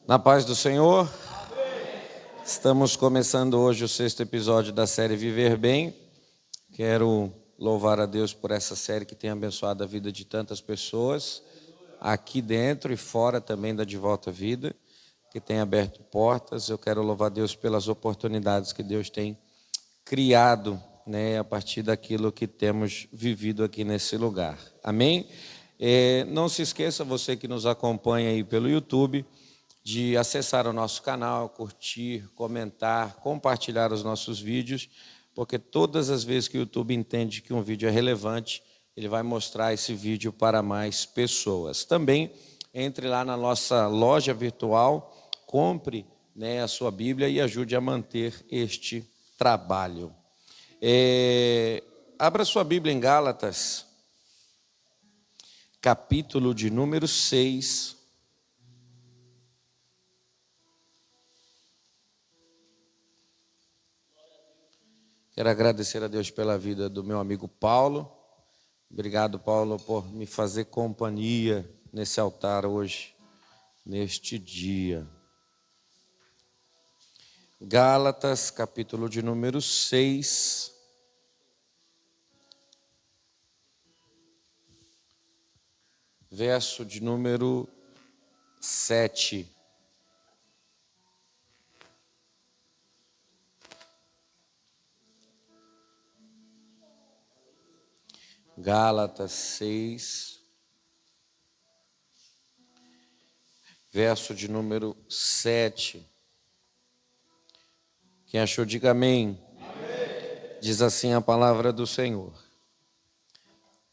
Na paz do Senhor, estamos começando hoje o 6º episódio da série Viver Bem. Quero louvar a Deus por essa série que tem abençoado a vida de tantas pessoas, aqui dentro e fora também da De Volta à Vida, que tem aberto portas. Eu quero louvar a Deus pelas oportunidades que Deus tem criado, a partir daquilo que temos vivido aqui nesse lugar. Amém? Não se esqueça, você que nos acompanha aí pelo YouTube, de acessar o nosso canal, curtir, comentar, compartilhar os nossos vídeos, porque todas as vezes que o YouTube entende que um vídeo é relevante, ele vai mostrar esse vídeo para mais pessoas. Também entre lá na nossa loja virtual, compre a sua Bíblia e ajude a manter este trabalho. Abra sua Bíblia em Gálatas, capítulo de número 6. Quero agradecer a Deus pela vida do meu amigo Paulo. Obrigado, Paulo, por me fazer companhia nesse altar hoje, neste dia. Gálatas, capítulo de número 6. Verso de número 7. Gálatas 6, verso de número 7. Quem achou, diga amém. Amém. Diz assim a palavra do Senhor: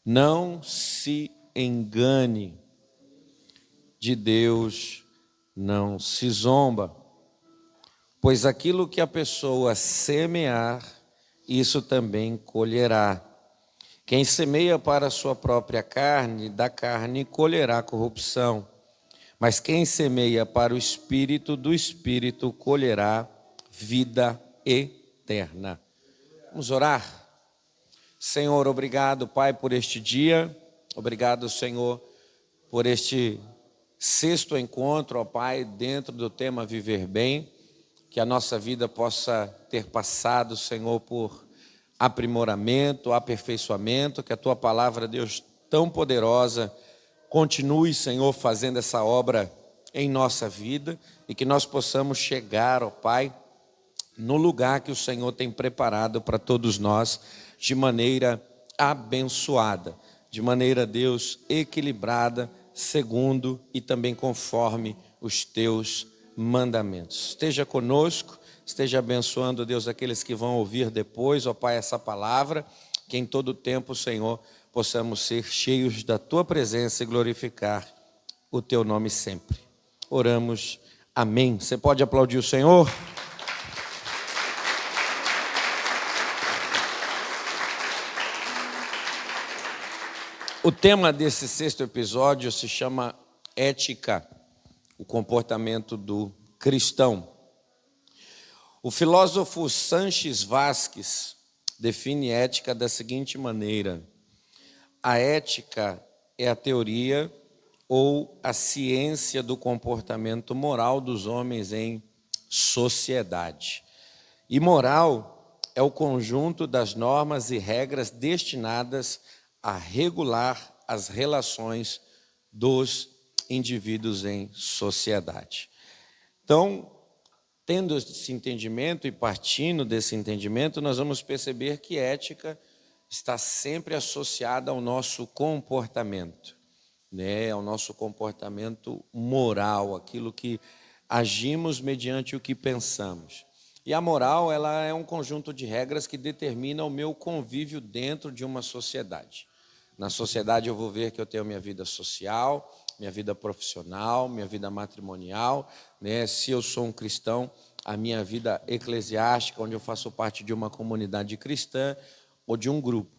não se engane, de Deus não se zomba, pois aquilo que a pessoa semear, isso também colherá. Quem semeia para a sua própria carne, da carne colherá corrupção. Mas quem semeia para o Espírito, do Espírito colherá vida eterna. Vamos orar? Senhor, obrigado, Pai, por este dia. Obrigado, Senhor, por este 6º encontro, ó Pai, dentro do tema Viver Bem. Que a nossa vida possa ter passado, Senhor, por aprimoramento, aperfeiçoamento, que a Tua palavra, Deus, tão poderosa, continue, Senhor, fazendo essa obra em nossa vida e que nós possamos chegar, ó Pai, no lugar que o Senhor tem preparado para todos nós, de maneira abençoada, de maneira, Deus, equilibrada, segundo e também conforme os Teus mandamentos. Esteja conosco. Esteja abençoando, Deus, aqueles que vão ouvir depois, ó Pai, essa palavra, que em todo tempo, Senhor, possamos ser cheios da Tua presença e glorificar o Teu nome sempre. Oramos, amém. Você pode aplaudir o Senhor? O tema desse 6º episódio se chama Ética, o comportamento do cristão. O filósofo Sanches Vasques define ética da seguinte maneira: a ética é a teoria ou a ciência do comportamento moral dos homens em sociedade. E moral é o conjunto das normas e regras destinadas a regular as relações dos indivíduos em sociedade. Então, tendo esse entendimento e partindo desse entendimento, nós vamos perceber que ética está sempre associada ao nosso comportamento, ao nosso comportamento moral, aquilo que agimos mediante o que pensamos. E a moral, ela é um conjunto de regras que determina o meu convívio dentro de uma sociedade. Na sociedade eu vou ver que eu tenho minha vida social, minha vida profissional, minha vida matrimonial, Se eu sou um cristão, a minha vida eclesiástica, onde eu faço parte de uma comunidade cristã ou de um grupo.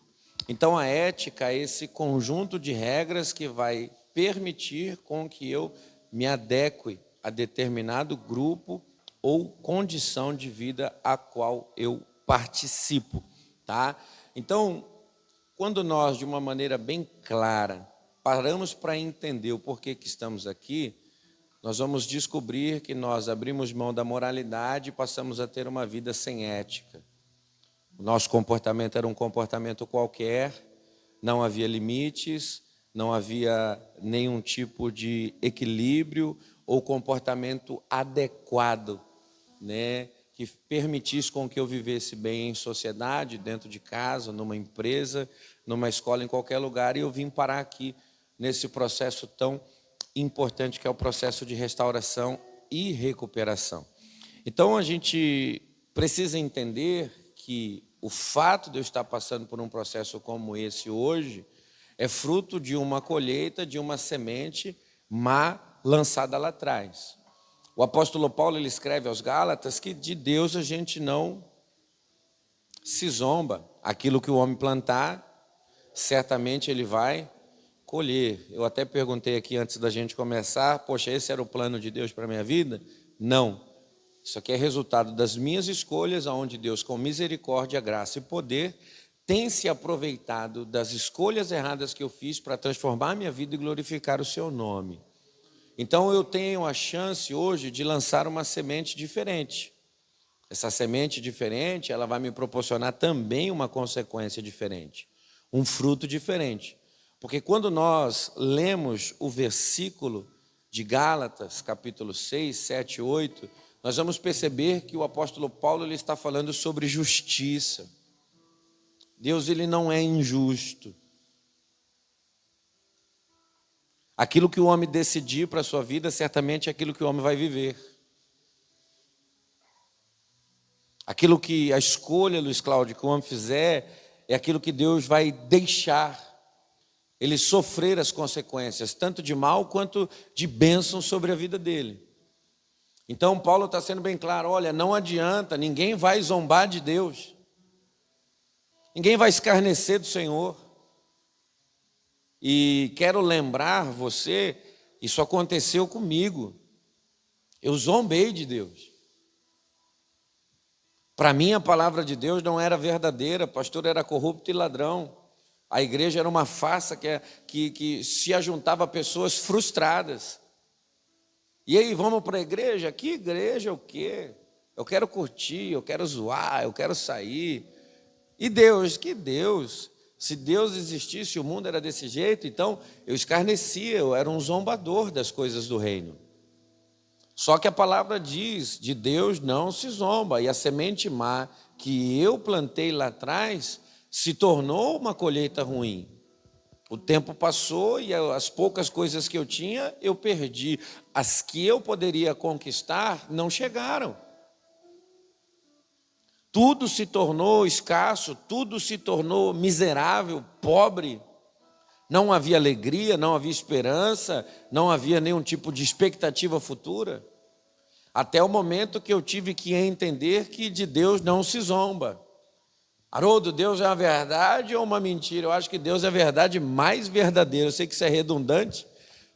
Então, a ética é esse conjunto de regras que vai permitir com que eu me adeque a determinado grupo ou condição de vida a qual eu participo, tá? Então, quando nós, de uma maneira bem clara, paramos para entender o porquê que estamos aqui, nós vamos descobrir que nós abrimos mão da moralidade e passamos a ter uma vida sem ética. O nosso comportamento era um comportamento qualquer, não havia limites, não havia nenhum tipo de equilíbrio ou comportamento adequado, né, que permitisse com que eu vivesse bem em sociedade, dentro de casa, numa empresa, numa escola, em qualquer lugar. E eu vim parar aqui nesse processo tão importante que é o processo de restauração e recuperação. Então a gente precisa entender que o fato de eu estar passando por um processo como esse hoje é fruto de uma colheita, de uma semente má lançada lá atrás. O apóstolo Paulo ele escreve aos Gálatas que de Deus a gente não se zomba. Aquilo que o homem plantar, certamente ele vai colher. Eu até perguntei aqui antes da gente começar, poxa, esse era o plano de Deus para a minha vida? Não. Isso aqui é resultado das minhas escolhas, onde Deus, com misericórdia, graça e poder, tem se aproveitado das escolhas erradas que eu fiz para transformar a minha vida e glorificar o seu nome. Então eu tenho a chance hoje de lançar uma semente diferente. Essa semente diferente, ela vai me proporcionar também uma consequência diferente, um fruto diferente. Porque quando nós lemos o versículo de Gálatas, capítulo 6, 7, 8, nós vamos perceber que o apóstolo Paulo ele está falando sobre justiça. Deus ele não é injusto. Aquilo que o homem decidir para a sua vida, certamente é aquilo que o homem vai viver. Aquilo que a escolha, Luiz Cláudio, que o homem fizer, é aquilo que Deus vai deixar ele sofrer as consequências, tanto de mal quanto de bênção sobre a vida dele. Então Paulo está sendo bem claro, olha, não adianta, ninguém vai zombar de Deus. Ninguém vai escarnecer do Senhor. E quero lembrar você, isso aconteceu comigo. Eu zombei de Deus. Para mim a palavra de Deus não era verdadeira, o pastor era corrupto e ladrão. A igreja era uma farsa que se ajuntava a pessoas frustradas. E aí, vamos para a igreja? Que igreja o quê? Eu quero curtir, eu quero zoar, eu quero sair. E Deus, que Deus? Se Deus existisse, o mundo era desse jeito, então eu escarnecia, eu era um zombador das coisas do reino. Só que a palavra diz, de Deus não se zomba. E a semente má que eu plantei lá atrás se tornou uma colheita ruim. O tempo passou e as poucas coisas que eu tinha, eu perdi. As que eu poderia conquistar, não chegaram. Tudo se tornou escasso, tudo se tornou miserável, pobre. Não havia alegria, não havia esperança, não havia nenhum tipo de expectativa futura. Até o momento que eu tive que entender que de Deus não se zomba. Haroldo, Deus é uma verdade ou uma mentira? Eu acho que Deus é a verdade mais verdadeira. Eu sei que isso é redundante,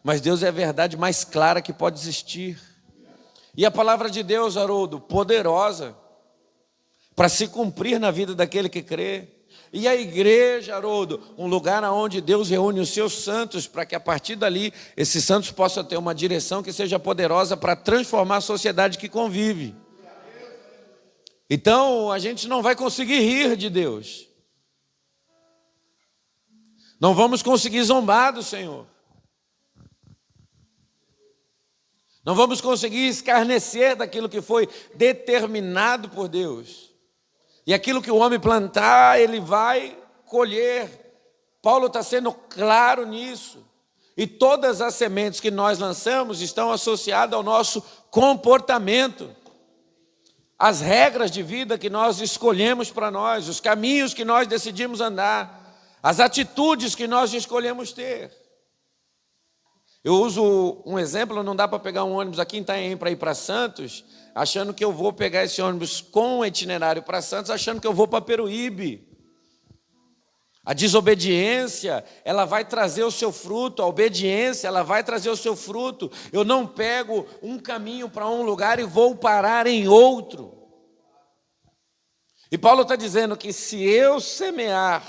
mas Deus é a verdade mais clara que pode existir. E a palavra de Deus, Haroldo, poderosa, para se cumprir na vida daquele que crê. E a igreja, Haroldo, um lugar onde Deus reúne os seus santos, para que a partir dali, esses santos possam ter uma direção que seja poderosa para transformar a sociedade que convive. Então, a gente não vai conseguir rir de Deus. Não vamos conseguir zombar do Senhor. Não vamos conseguir escarnecer daquilo que foi determinado por Deus. E aquilo que o homem plantar, ele vai colher. Paulo está sendo claro nisso. E todas as sementes que nós lançamos estão associadas ao nosso comportamento. As regras de vida que nós escolhemos para nós, os caminhos que nós decidimos andar, as atitudes que nós escolhemos ter. Eu uso um exemplo, não dá para pegar um ônibus aqui em Itanhaém para ir para Santos, achando que eu vou pegar esse ônibus com itinerário para Santos, achando que eu vou para Peruíbe. A desobediência, ela vai trazer o seu fruto, a obediência, ela vai trazer o seu fruto. Eu não pego um caminho para um lugar e vou parar em outro. E Paulo está dizendo que se eu semear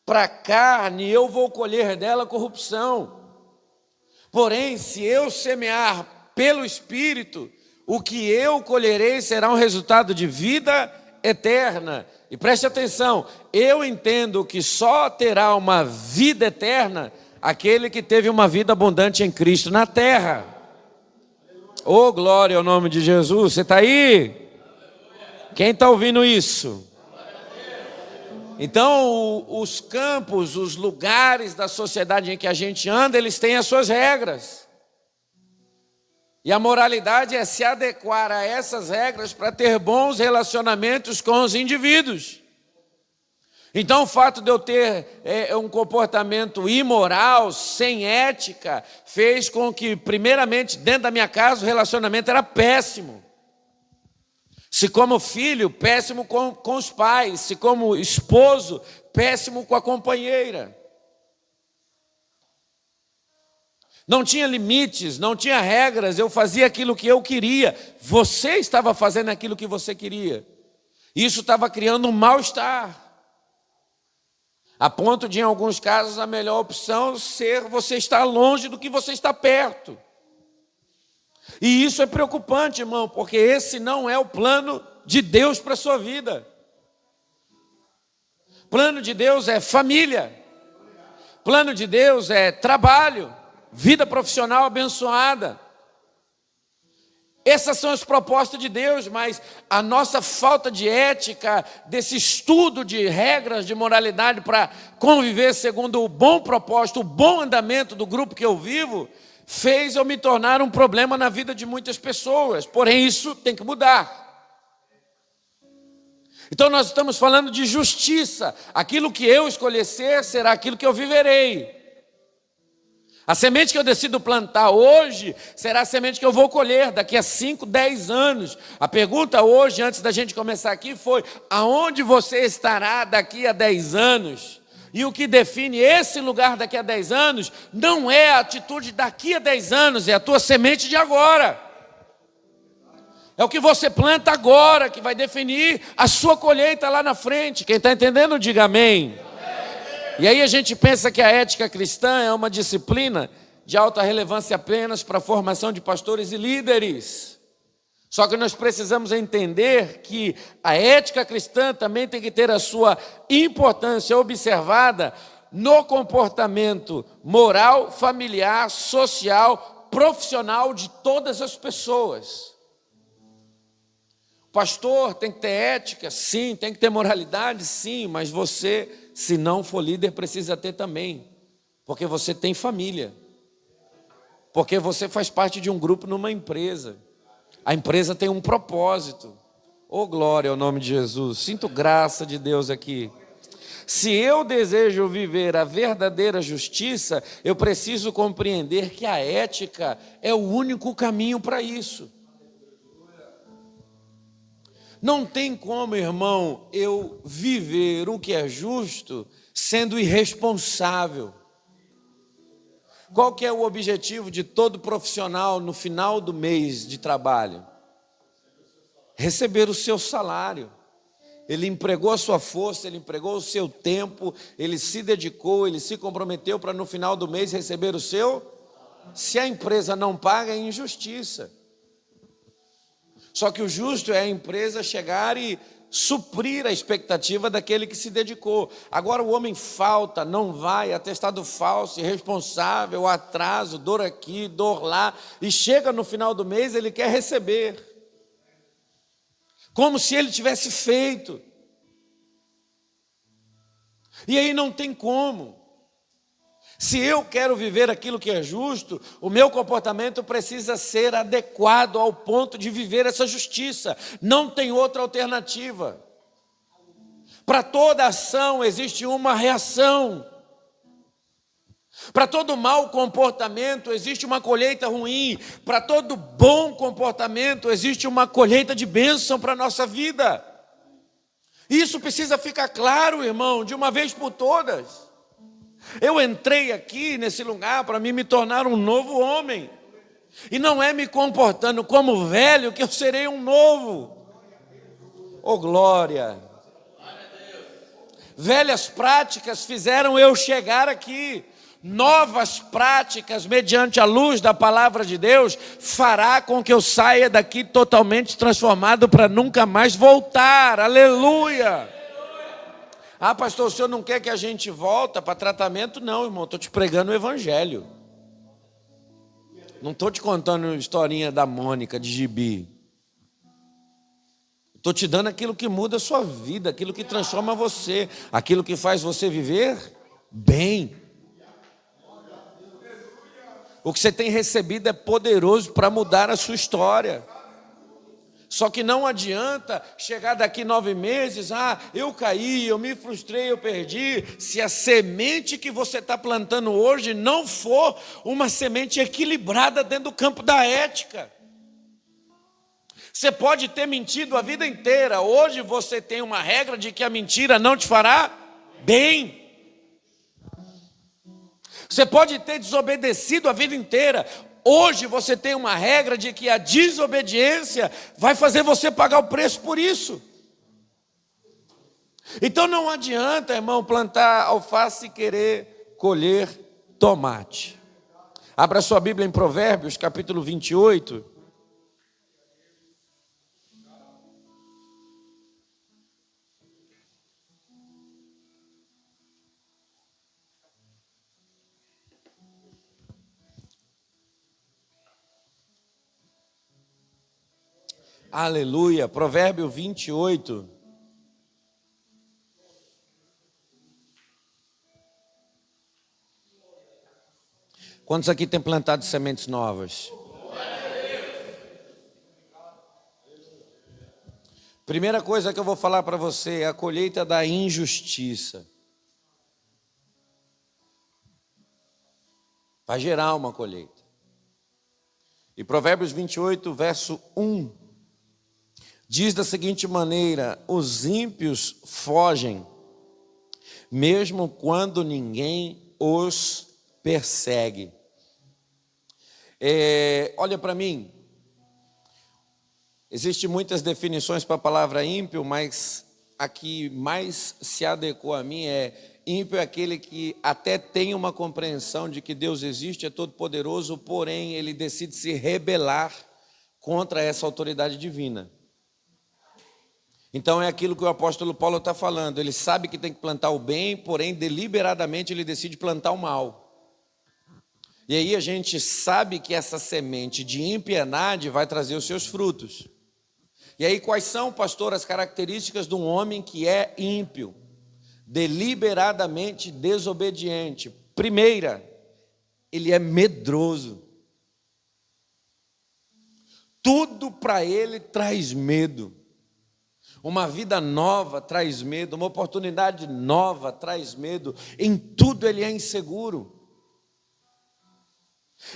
para a carne, eu vou colher dela corrupção. Porém, se eu semear pelo Espírito, o que eu colherei será um resultado de vida eterna. E preste atenção, eu entendo que só terá uma vida eterna aquele que teve uma vida abundante em Cristo na terra. Oh, glória ao nome de Jesus. Você está aí? Quem está ouvindo isso? Então, os campos, os lugares da sociedade em que a gente anda, eles têm as suas regras. E a moralidade é se adequar a essas regras para ter bons relacionamentos com os indivíduos. Então, o fato de eu ter um comportamento imoral, sem ética, fez com que, primeiramente, dentro da minha casa, o relacionamento era péssimo. Se como filho, péssimo com os pais. Se como esposo, péssimo com a companheira. Não tinha limites, não tinha regras, eu fazia aquilo que eu queria. Você estava fazendo aquilo que você queria. Isso estava criando um mal-estar. A ponto de, em alguns casos, a melhor opção ser você estar longe do que você está perto. E isso é preocupante, irmão, porque esse não é o plano de Deus para a sua vida. Plano de Deus é família. Plano de Deus é trabalho, vida profissional abençoada. Essas são as propostas de Deus, mas a nossa falta de ética, desse estudo de regras de moralidade para conviver segundo o bom propósito, o bom andamento do grupo que eu vivo, fez eu me tornar um problema na vida de muitas pessoas. Porém, isso tem que mudar. Então nós estamos falando de justiça. Aquilo que eu escolher ser, será aquilo que eu viverei. A semente que eu decido plantar hoje, será a semente que eu vou colher daqui a 5, 10 anos. A pergunta hoje, antes da gente começar aqui, foi: aonde você estará daqui a 10 anos? E o que define esse lugar daqui a 10 anos, não é a atitude daqui a 10 anos, é a tua semente de agora. É o que você planta agora, que vai definir a sua colheita lá na frente. Quem está entendendo, diga amém. E aí a gente pensa que a ética cristã é uma disciplina de alta relevância apenas para a formação de pastores e líderes. Só que nós precisamos entender que a ética cristã também tem que ter a sua importância observada no comportamento moral, familiar, social, profissional de todas as pessoas. O pastor tem que ter ética, sim, tem que ter moralidade, sim, mas você, se não for líder, precisa ter também, porque você tem família, porque você faz parte de um grupo numa empresa. A empresa tem um propósito. Oh, glória ao nome de Jesus. Sinto graça de Deus aqui. Se eu desejo viver a verdadeira justiça, eu preciso compreender que a ética é o único caminho para isso. Não tem como, irmão, eu viver o que é justo sendo irresponsável. Qual que é o objetivo de todo profissional no final do mês de trabalho? Receber o seu salário. Ele empregou a sua força, ele empregou o seu tempo, ele se dedicou, ele se comprometeu para no final do mês receber o seu. Se a empresa não paga, é injustiça. Só que o justo é a empresa chegar e suprir a expectativa daquele que se dedicou. Agora o homem falta, não vai, atestado falso, irresponsável, atraso, dor aqui, dor lá, e chega no final do mês, ele quer receber. Como se ele tivesse feito. E aí não tem como. Se eu quero viver aquilo que é justo, o meu comportamento precisa ser adequado ao ponto de viver essa justiça. Não tem outra alternativa. Para toda ação existe uma reação. Para todo mau comportamento existe uma colheita ruim. Para todo bom comportamento existe uma colheita de bênção para a nossa vida. Isso precisa ficar claro, irmão, de uma vez por todas. Eu entrei aqui nesse lugar para me tornar um novo homem. E não é me comportando como velho que eu serei um novo. Oh, glória! Velhas práticas fizeram eu chegar aqui. novas práticas mediante a luz da palavra de Deus, fará com que eu saia daqui totalmente transformado para nunca mais voltar. Aleluia! Ah, pastor, o senhor não quer que a gente volte para tratamento? Não, irmão, estou te pregando o evangelho. Não estou te contando a historinha da Mônica, de gibi. Estou te dando aquilo que muda a sua vida, aquilo que transforma você, aquilo que faz você viver bem. O que você tem recebido é poderoso para mudar a sua história. Só que não adianta chegar daqui 9 meses, eu caí, eu me frustrei, eu perdi, se a semente que você está plantando hoje não for uma semente equilibrada dentro do campo da ética. Você pode ter mentido a vida inteira, hoje você tem uma regra de que a mentira não te fará bem. Você pode ter desobedecido a vida inteira. Hoje você tem uma regra de que a desobediência vai fazer você pagar o preço por isso. Então não adianta, irmão, plantar alface e querer colher tomate. Abra sua Bíblia em Provérbios, capítulo 28. Aleluia, Provérbio 28. Quantos aqui têm plantado sementes novas? Primeira coisa que eu vou falar para você é a colheita da injustiça. Vai gerar uma colheita. E Provérbios 28, verso 1. Diz da seguinte maneira: os ímpios fogem, mesmo quando ninguém os persegue. Olha para mim, existem muitas definições para a palavra ímpio, mas a que mais se adequou a mim ímpio é aquele que até tem uma compreensão de que Deus existe, é todo poderoso, porém ele decide se rebelar contra essa autoridade divina. Então é aquilo que o apóstolo Paulo está falando, ele sabe que tem que plantar o bem, porém deliberadamente ele decide plantar o mal. E aí a gente sabe que essa semente de impiedade vai trazer os seus frutos. E aí quais são, pastor, as características de um homem que é ímpio, deliberadamente desobediente? Primeira, ele é medroso. Tudo para ele traz medo. Uma vida nova traz medo, uma oportunidade nova traz medo, em tudo ele é inseguro.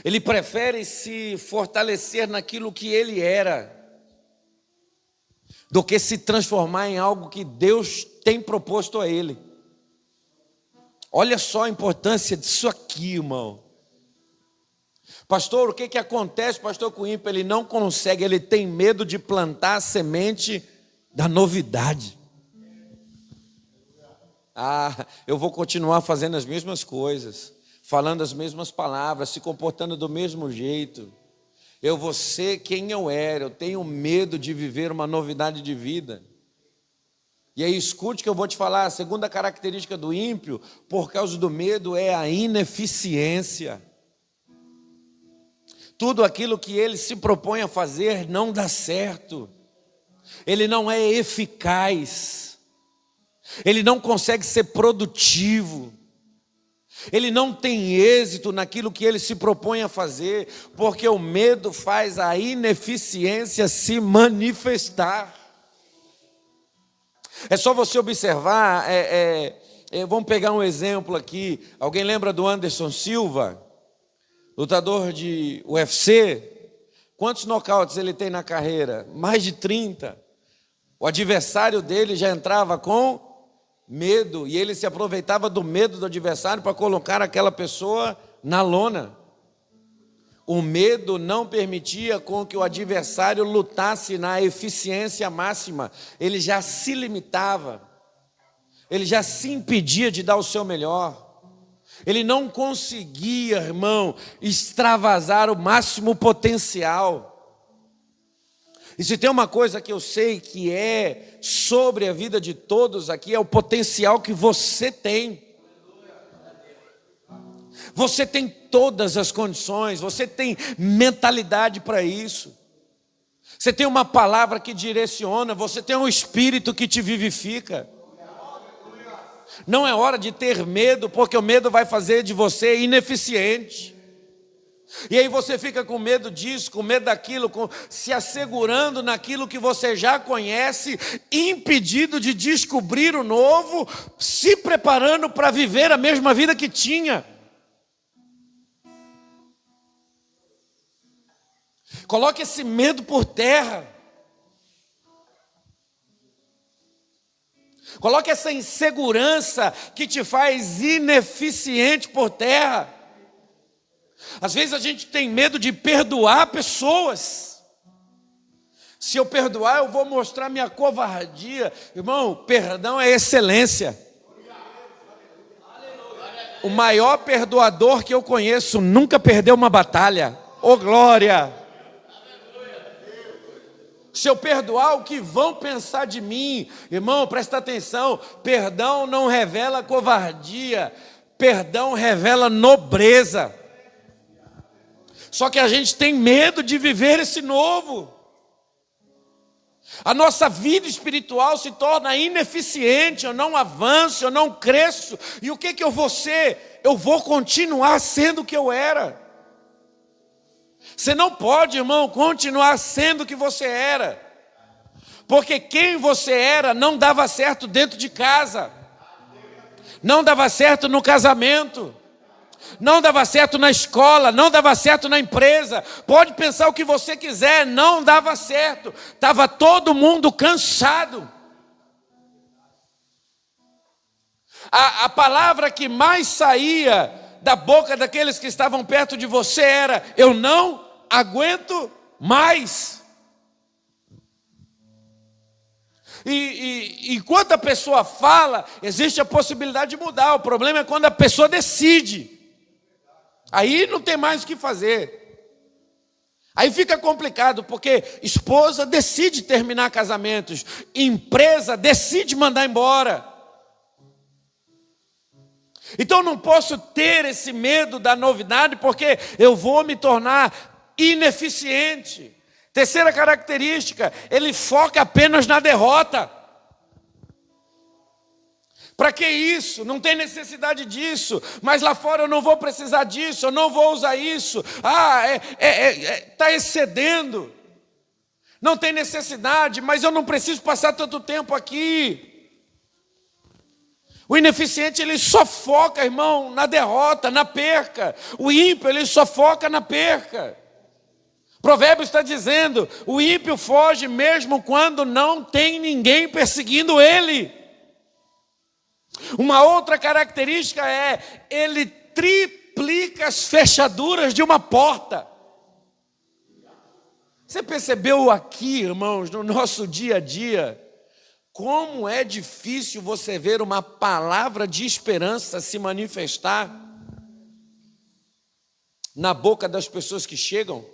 Ele prefere se fortalecer naquilo que ele era, do que se transformar em algo que Deus tem proposto a ele. Olha só a importância disso aqui, irmão. Pastor, o que acontece, pastor, com o ímpio? Ele não consegue, ele tem medo de plantar a semente da novidade. Eu vou continuar fazendo as mesmas coisas, falando as mesmas palavras, se comportando do mesmo jeito. Eu vou ser quem eu era, eu tenho medo de viver uma novidade de vida. E aí escute que eu vou te falar, a segunda característica do ímpio, por causa do medo, é a ineficiência. Tudo aquilo que ele se propõe a fazer não dá certo. Ele não é eficaz, ele não consegue ser produtivo, ele não tem êxito naquilo que ele se propõe a fazer, porque o medo faz a ineficiência se manifestar. É só você observar, vamos pegar um exemplo aqui, alguém lembra do Anderson Silva, lutador de UFC? Quantos nocautes ele tem na carreira? Mais de 30. O adversário dele já entrava com medo, e ele se aproveitava do medo do adversário para colocar aquela pessoa na lona. O medo não permitia com que o adversário lutasse na eficiência máxima. Ele já se limitava, ele já se impedia de dar o seu melhor. Ele não conseguia, irmão, extravasar o máximo potencial. E se tem uma coisa que eu sei que é sobre a vida de todos aqui, é o potencial que você tem. Você tem todas as condições, você tem mentalidade para isso. Você tem uma palavra que direciona, você tem um espírito que te vivifica. Não é hora de ter medo, porque o medo vai fazer de você ineficiente. E aí você fica com medo disso, com medo daquilo, se assegurando naquilo que você já conhece, impedido de descobrir o novo, se preparando para viver a mesma vida que tinha. Coloque esse medo por terra. Coloque essa insegurança que te faz ineficiente por terra. Às vezes a gente tem medo de perdoar pessoas. Se eu perdoar, eu vou mostrar minha covardia. Irmão, perdão é excelência. O maior perdoador que eu conheço nunca perdeu uma batalha. Ô glória! Se eu perdoar, o que vão pensar de mim? Irmão, presta atenção, perdão não revela covardia, perdão revela nobreza. Só que a gente tem medo de viver esse novo. A nossa vida espiritual se torna ineficiente, eu não avanço, eu não cresço. E o que eu vou ser? Eu vou continuar sendo o que eu era. Você não pode, irmão, continuar sendo o que você era. Porque quem você era não dava certo dentro de casa. Não dava certo no casamento. Não dava certo na escola, não dava certo na empresa. Pode pensar o que você quiser, não dava certo. Estava todo mundo cansado. A palavra que mais saía da boca daqueles que estavam perto de você era: eu não aguento mais. E enquanto a pessoa fala, existe a possibilidade de mudar. O problema é quando a pessoa decide. Aí não tem mais o que fazer. Aí fica complicado, porque esposa decide terminar casamentos, empresa decide mandar embora. Então não posso ter esse medo da novidade, porque eu vou me tornar ineficiente. Terceira característica, ele foca apenas na derrota. Para que isso? Não tem necessidade disso. Mas lá fora eu não vou precisar disso, eu não vou usar isso. Está excedendo. Não tem necessidade, mas eu não preciso passar tanto tempo aqui. O ineficiente, ele só foca, irmão, na derrota, na perca. O ímpio, ele só foca na perca. Provérbios está dizendo: o ímpio foge mesmo quando não tem ninguém perseguindo ele. Uma outra característica é: ele triplica as fechaduras de uma porta. Você percebeu aqui, irmãos, no nosso dia a dia, como é difícil você ver uma palavra de esperança se manifestar na boca das pessoas que chegam?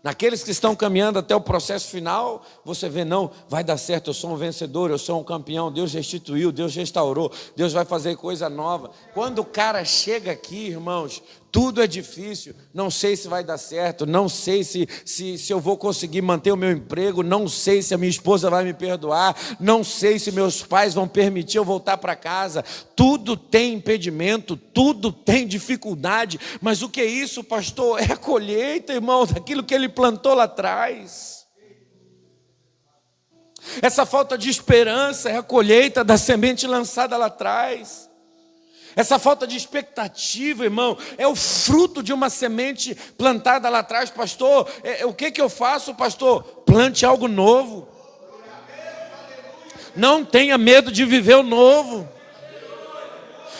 Naqueles que estão caminhando até o processo final, você vê: não, vai dar certo, eu sou um vencedor, eu sou um campeão, Deus restituiu, Deus restaurou, Deus vai fazer coisa nova. Quando o cara chega aqui, irmãos, tudo é difícil, não sei se vai dar certo, não sei se eu vou conseguir manter o meu emprego, não sei se a minha esposa vai me perdoar, não sei se meus pais vão permitir eu voltar para casa. Tudo tem impedimento, tudo tem dificuldade, mas o que é isso, pastor? É a colheita, irmão, daquilo que ele plantou lá atrás. Essa falta de esperança é a colheita da semente lançada lá atrás. Essa falta de expectativa, irmão, é o fruto de uma semente plantada lá atrás. Pastor, o que eu faço, pastor? Plante algo novo. Não tenha medo de viver o novo.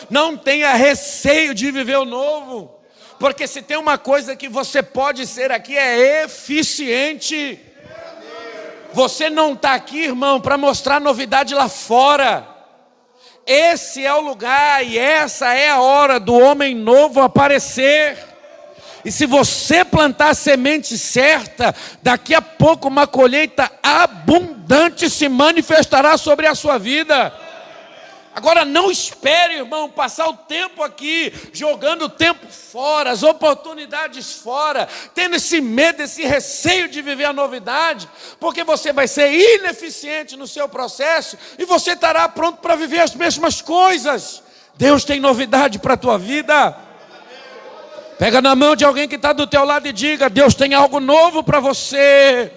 Não tenha receio de viver o novo. Porque se tem uma coisa que você pode ser aqui, é eficiente. Você não está aqui, irmão, para mostrar novidade lá fora. esse é o lugar e essa é a hora do homem novo aparecer. E se você plantar a semente certa, daqui a pouco uma colheita abundante se manifestará sobre a sua vida. Agora não espere, irmão, passar o tempo aqui, jogando o tempo fora, as oportunidades fora, tendo esse medo, esse receio de viver a novidade, porque você vai ser ineficiente no seu processo e você estará pronto para viver as mesmas coisas. Deus tem novidade para a tua vida. Pega na mão de alguém que está do teu lado e diga: Deus tem algo novo para você.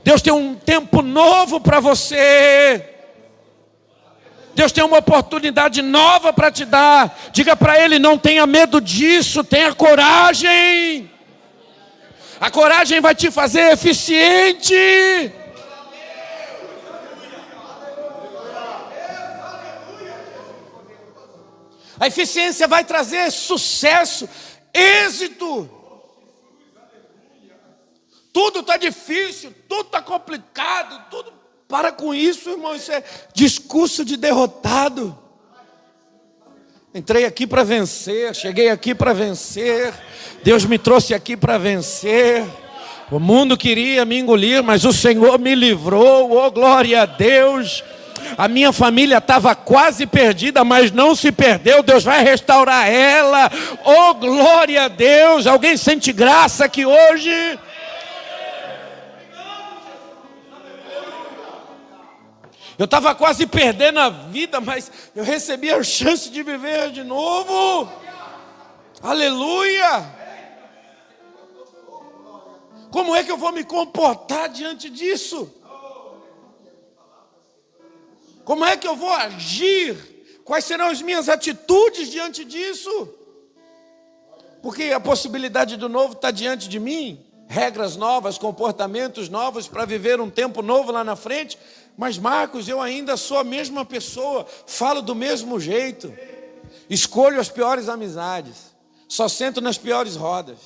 Deus tem um tempo novo para você. Deus tem uma oportunidade nova para te dar. Diga para Ele: não tenha medo disso, tenha coragem. A coragem vai te fazer eficiente. A eficiência vai trazer sucesso, êxito. Tudo está difícil, tudo está complicado, tudo. Para com isso, irmão, isso é discurso de derrotado. Entrei aqui para vencer, cheguei aqui para vencer, Deus me trouxe aqui para vencer. O mundo queria me engolir, mas o Senhor me livrou, oh glória a Deus. A minha família estava quase perdida, mas não se perdeu, Deus vai restaurar ela, oh glória a Deus. Alguém sente graça aqui hoje? Eu estava quase perdendo a vida, mas eu recebi a chance de viver de novo. Aleluia! Como é que eu vou me comportar diante disso? Como é que eu vou agir? Quais serão as minhas atitudes diante disso? Porque a possibilidade do novo está diante de mim. Regras novas, comportamentos novos para viver um tempo novo lá na frente. Mas Marcos, eu ainda sou a mesma pessoa, falo do mesmo jeito, escolho as piores amizades, só sento nas piores rodas.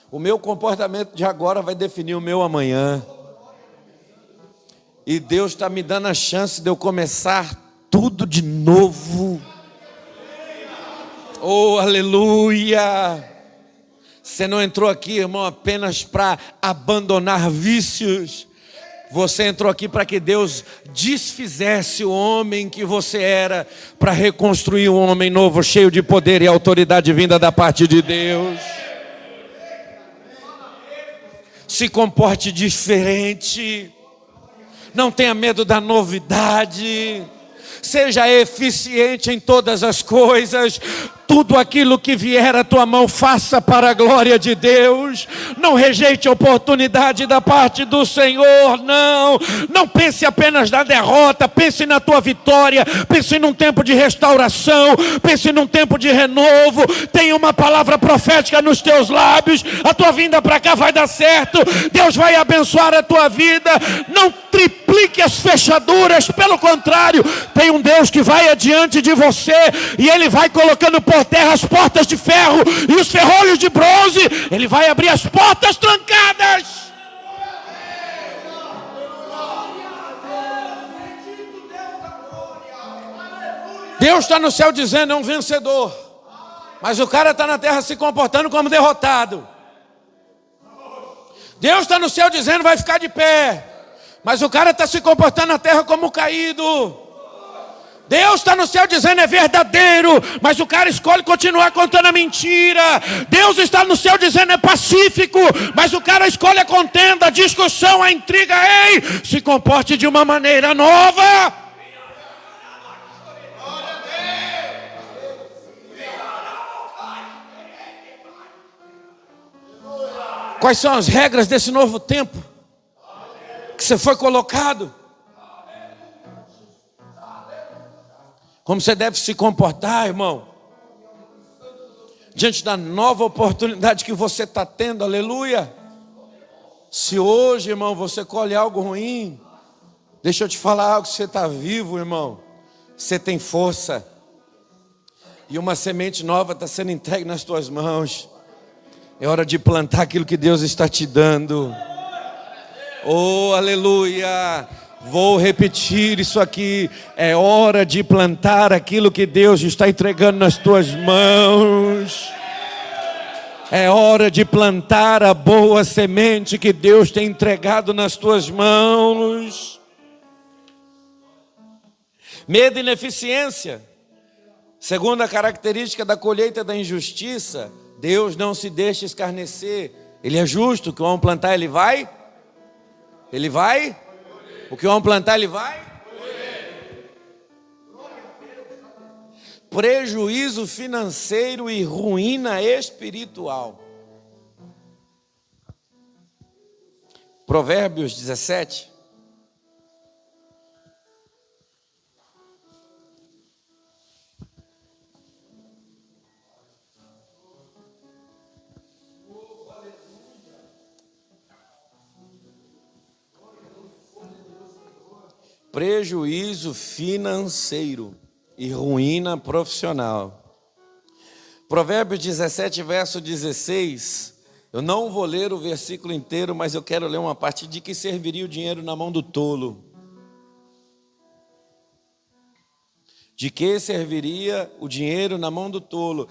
O meu comportamento de agora vai definir o meu amanhã. E Deus está me dando a chance de eu começar tudo de novo. Oh, aleluia! Você não entrou aqui, irmão, apenas para abandonar vícios. Você entrou aqui para que Deus desfizesse o homem que você era, para reconstruir um homem novo, cheio de poder e autoridade vinda da parte de Deus. Se comporte diferente. Não tenha medo da novidade. Seja eficiente em todas as coisas. Tudo aquilo que vier à tua mão, faça para a glória de Deus. Não rejeite a oportunidade da parte do Senhor, não. Não pense apenas na derrota, pense na tua vitória. Pense num tempo de restauração, pense num tempo de renovo. Tenha uma palavra profética nos teus lábios. A tua vinda para cá vai dar certo. Deus vai abençoar a tua vida. Não triplique as fechaduras, pelo contrário, tem um Deus que vai adiante de você e Ele vai colocando por terra as portas de ferro e os ferrolhos de bronze. Ele vai abrir as portas trancadas. Deus está no céu dizendo: é um vencedor, mas o cara está na terra se comportando como derrotado. Deus está no céu dizendo: vai ficar de pé, mas o cara está se comportando na terra como caído. Deus está no céu dizendo: é verdadeiro, mas o cara escolhe continuar contando a mentira. Deus está no céu dizendo: é pacífico, mas o cara escolhe a contenda, a discussão, a intriga. Ei, se comporte de uma maneira nova. Quais são as regras desse novo tempo que você foi colocado? Como você deve se comportar, irmão, diante da nova oportunidade que você está tendo, aleluia. Se hoje, irmão, você colhe algo ruim, deixa eu te falar algo: você está vivo, irmão, você tem força, e uma semente nova está sendo entregue nas tuas mãos. É hora de plantar aquilo que Deus está te dando. Oh, aleluia! Vou repetir isso aqui. É hora de plantar aquilo que Deus está entregando nas tuas mãos. É hora de plantar a boa semente que Deus tem entregado nas tuas mãos. Medo e ineficiência. Segunda característica da colheita da injustiça, Deus não se deixa escarnecer. Ele é justo, o que o homem plantar ele vai? Ele vai? O que o homem plantar ele vai? Prejuízo financeiro e ruína espiritual. Provérbios 17. Prejuízo financeiro e ruína profissional. Provérbios 17, verso 16. Eu não vou ler o versículo inteiro, mas eu quero ler uma parte. De que serviria o dinheiro na mão do tolo? De que serviria o dinheiro na mão do tolo?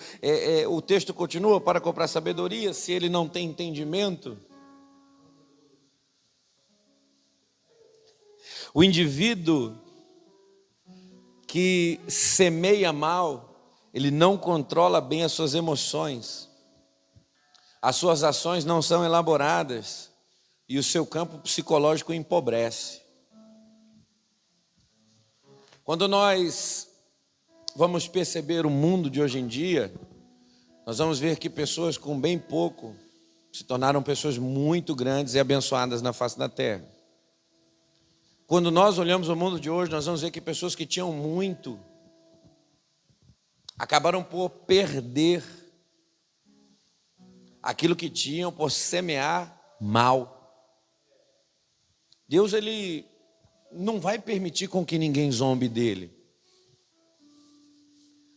O texto continua: para comprar sabedoria, se ele não tem entendimento. O indivíduo que semeia mal, ele não controla bem as suas emoções, as suas ações não são elaboradas e o seu campo psicológico empobrece. Quando nós vamos perceber o mundo de hoje em dia, nós vamos ver que pessoas com bem pouco se tornaram pessoas muito grandes e abençoadas na face da terra. Quando nós olhamos o mundo de hoje, nós vamos ver que pessoas que tinham muito acabaram por perder aquilo que tinham, por semear mal. Deus, ele não vai permitir com que ninguém zombe dele.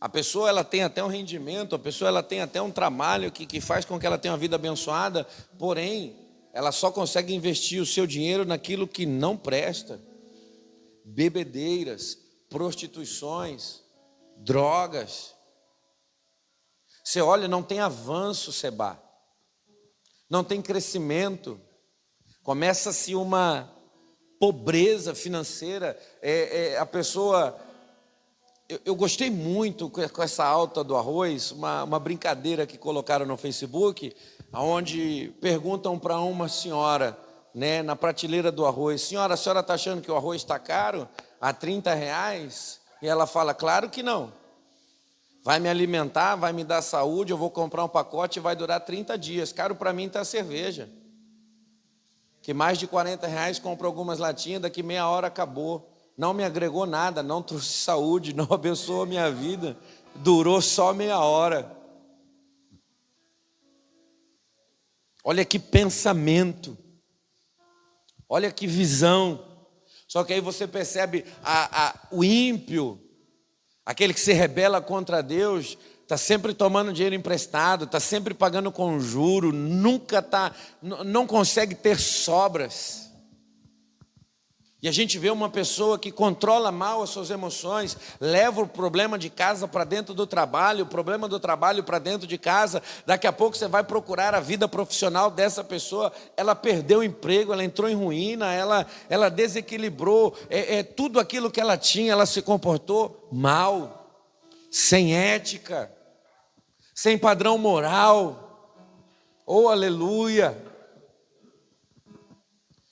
A pessoa, ela tem até um rendimento, a pessoa, ela tem até um trabalho que faz com que ela tenha uma vida abençoada, porém, ela só consegue investir o seu dinheiro naquilo que não presta. Bebedeiras, prostituições, drogas. Você olha, não tem avanço, Seba. Não tem crescimento. Começa-se uma pobreza financeira. A pessoa... Eu gostei muito com essa alta do arroz, uma brincadeira que colocaram no Facebook, onde perguntam para uma senhora, né, na prateleira do arroz: senhora, a senhora está achando que o arroz está caro? A R$30? E ela fala: claro que não. Vai me alimentar, vai me dar saúde, eu vou comprar um pacote e vai durar 30 dias. Caro para mim está a cerveja, que mais de R$40 compro algumas latinhas, daqui meia hora acabou. Não me agregou nada, não trouxe saúde, não abençoou a minha vida, durou só meia hora. Olha que pensamento, olha que visão. Só que aí você percebe o ímpio, aquele que se rebela contra Deus, está sempre tomando dinheiro emprestado, está sempre pagando com juro, não consegue ter sobras. E a gente vê uma pessoa que controla mal as suas emoções, leva o problema de casa para dentro do trabalho, o problema do trabalho para dentro de casa. Daqui a pouco você vai procurar a vida profissional dessa pessoa, ela perdeu o emprego, ela entrou em ruína, ela desequilibrou, tudo aquilo que ela tinha, ela se comportou mal, sem ética, sem padrão moral. Oh, aleluia!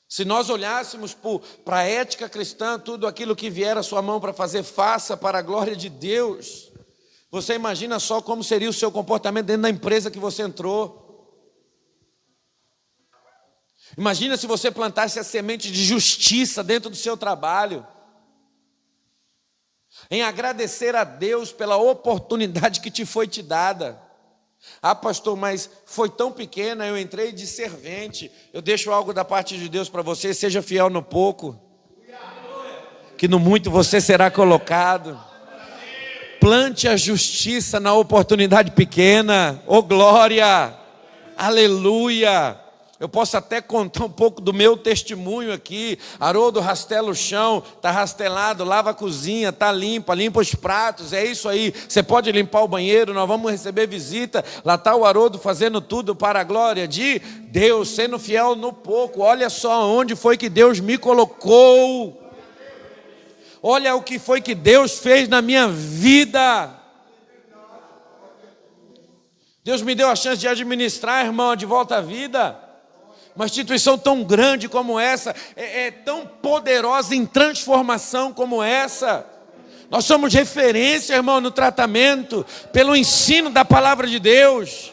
Se nós olhássemos para a ética cristã, tudo aquilo que vier à sua mão para fazer, faça para a glória de Deus. Você imagina só como seria o seu comportamento dentro da empresa que você entrou. Imagina se você plantasse a semente de justiça dentro do seu trabalho, em agradecer a Deus pela oportunidade que te foi dada. Ah, pastor, mas foi tão pequena, eu entrei de servente. Eu deixo algo da parte de Deus para você: seja fiel no pouco, que no muito você será colocado. Plante a justiça na oportunidade pequena. Oh glória, aleluia. Eu posso até contar um pouco do meu testemunho aqui. Haroldo rastela o chão, está rastelado, lava a cozinha, está limpa os pratos, é isso aí. Você pode limpar o banheiro, nós vamos receber visita. Lá está o Haroldo fazendo tudo para a glória de Deus, sendo fiel no pouco. Olha só onde foi que Deus me colocou. Olha o que foi que Deus fez na minha vida. Deus me deu a chance de administrar, irmão, de volta à vida. Uma instituição tão grande como essa, é tão poderosa em transformação como essa. Nós somos referência, irmão, no tratamento, pelo ensino da palavra de Deus.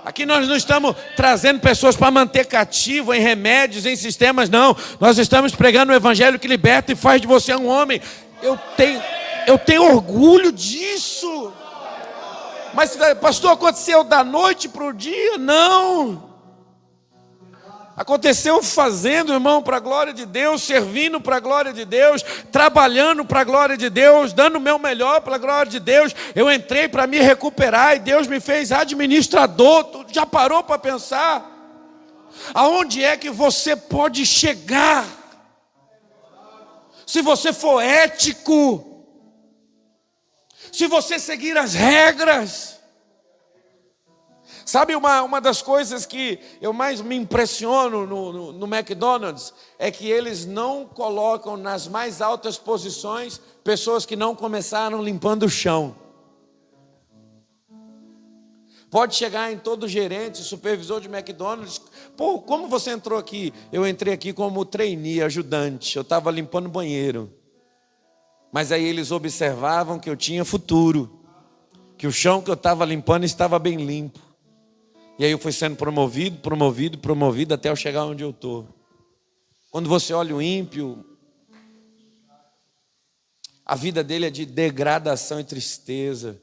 Aqui nós não estamos trazendo pessoas para manter cativo em remédios, em sistemas, não. Nós estamos pregando o evangelho que liberta e faz de você um homem. Eu tenho orgulho disso. Mas, pastor, aconteceu da noite para o dia? Não. Aconteceu fazendo, irmão, para a glória de Deus, servindo para a glória de Deus, trabalhando para a glória de Deus, dando o meu melhor para a glória de Deus. Eu entrei para me recuperar e Deus me fez administrador. Tu já parou para pensar? Aonde é que você pode chegar? Se você for ético, se você seguir as regras. Sabe uma das coisas que eu mais me impressiono no McDonald's é que eles não colocam nas mais altas posições pessoas que não começaram limpando o chão. Pode chegar em todo gerente, supervisor de McDonald's. Pô, como você entrou aqui? Eu entrei aqui como trainee, ajudante. Eu estava limpando o banheiro. Mas aí eles observavam que eu tinha futuro. Que o chão que eu estava limpando estava bem limpo. E aí eu fui sendo promovido até eu chegar onde eu estou. Quando você olha o ímpio, a vida dele é de degradação e tristeza.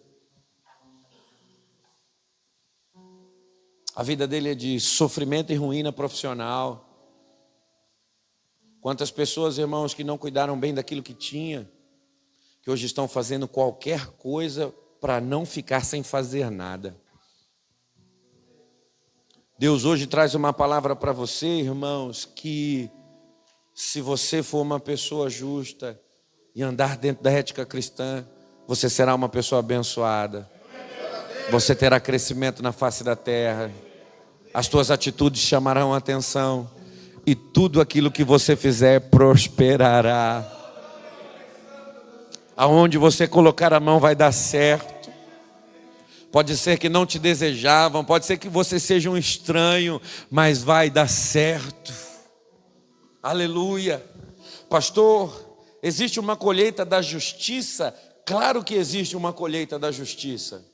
A vida dele é de sofrimento e ruína profissional. Quantas pessoas, irmãos, que não cuidaram bem daquilo que tinha, que hoje estão fazendo qualquer coisa para não ficar sem fazer nada. Deus hoje traz uma palavra para você, irmãos, que se você for uma pessoa justa e andar dentro da ética cristã, você será uma pessoa abençoada. Você terá crescimento na face da terra. As tuas atitudes chamarão a atenção. E tudo aquilo que você fizer prosperará. Aonde você colocar a mão vai dar certo. Pode ser que não te desejavam, pode ser que você seja um estranho, mas vai dar certo. Aleluia. Pastor, existe uma colheita da justiça? Claro que existe uma colheita da justiça.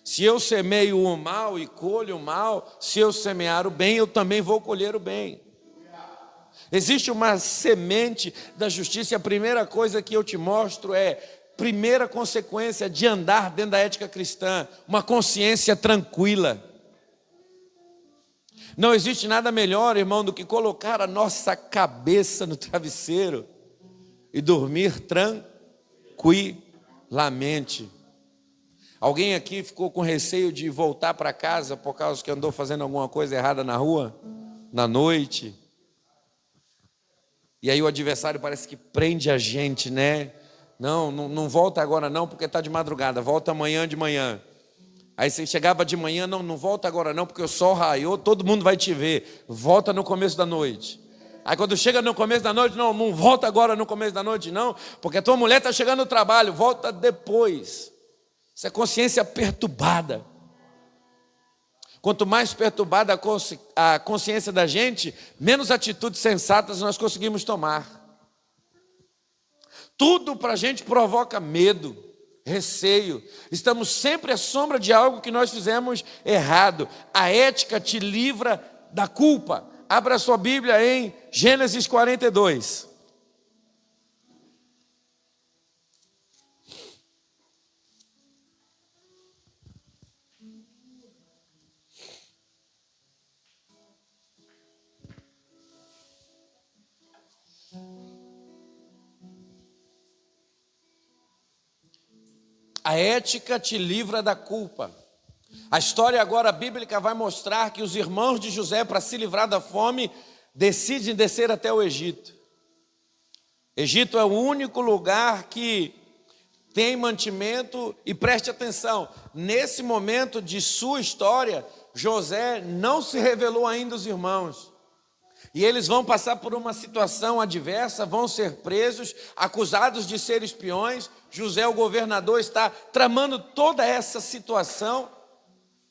Se eu semeio o mal e colho o mal, se eu semear o bem, eu também vou colher o bem. Existe uma semente da justiça e a primeira coisa que eu te mostro é primeira consequência de andar dentro da ética cristã, uma consciência tranquila. Não existe nada melhor, irmão, do que colocar a nossa cabeça no travesseiro e dormir tranquilamente. Alguém aqui ficou com receio de voltar para casa por causa que andou fazendo alguma coisa errada na rua, na noite? E aí o adversário parece que prende a gente, né? Não volta agora não, porque está de madrugada, volta amanhã de manhã. Aí você chegava de manhã, não volta agora não, porque o sol raiou, todo mundo vai te ver. Volta no começo da noite. Aí quando chega no começo da noite, não volta agora no começo da noite não, porque a tua mulher está chegando no trabalho, volta depois. Isso é consciência perturbada. Quanto mais perturbada a consciência da gente, menos atitudes sensatas nós conseguimos tomar. Tudo para a gente provoca medo, receio. Estamos sempre à sombra de algo que nós fizemos errado. A ética te livra da culpa. Abra a sua Bíblia em Gênesis 42. A ética te livra da culpa. A história agora bíblica vai mostrar que os irmãos de José, para se livrar da fome, decidem descer até o Egito. Egito é o único lugar que tem mantimento, e preste atenção, nesse momento de sua história, José não se revelou ainda aos irmãos. E eles vão passar por uma situação adversa, vão ser presos, acusados de ser espiões. José, o governador, está tramando toda essa situação.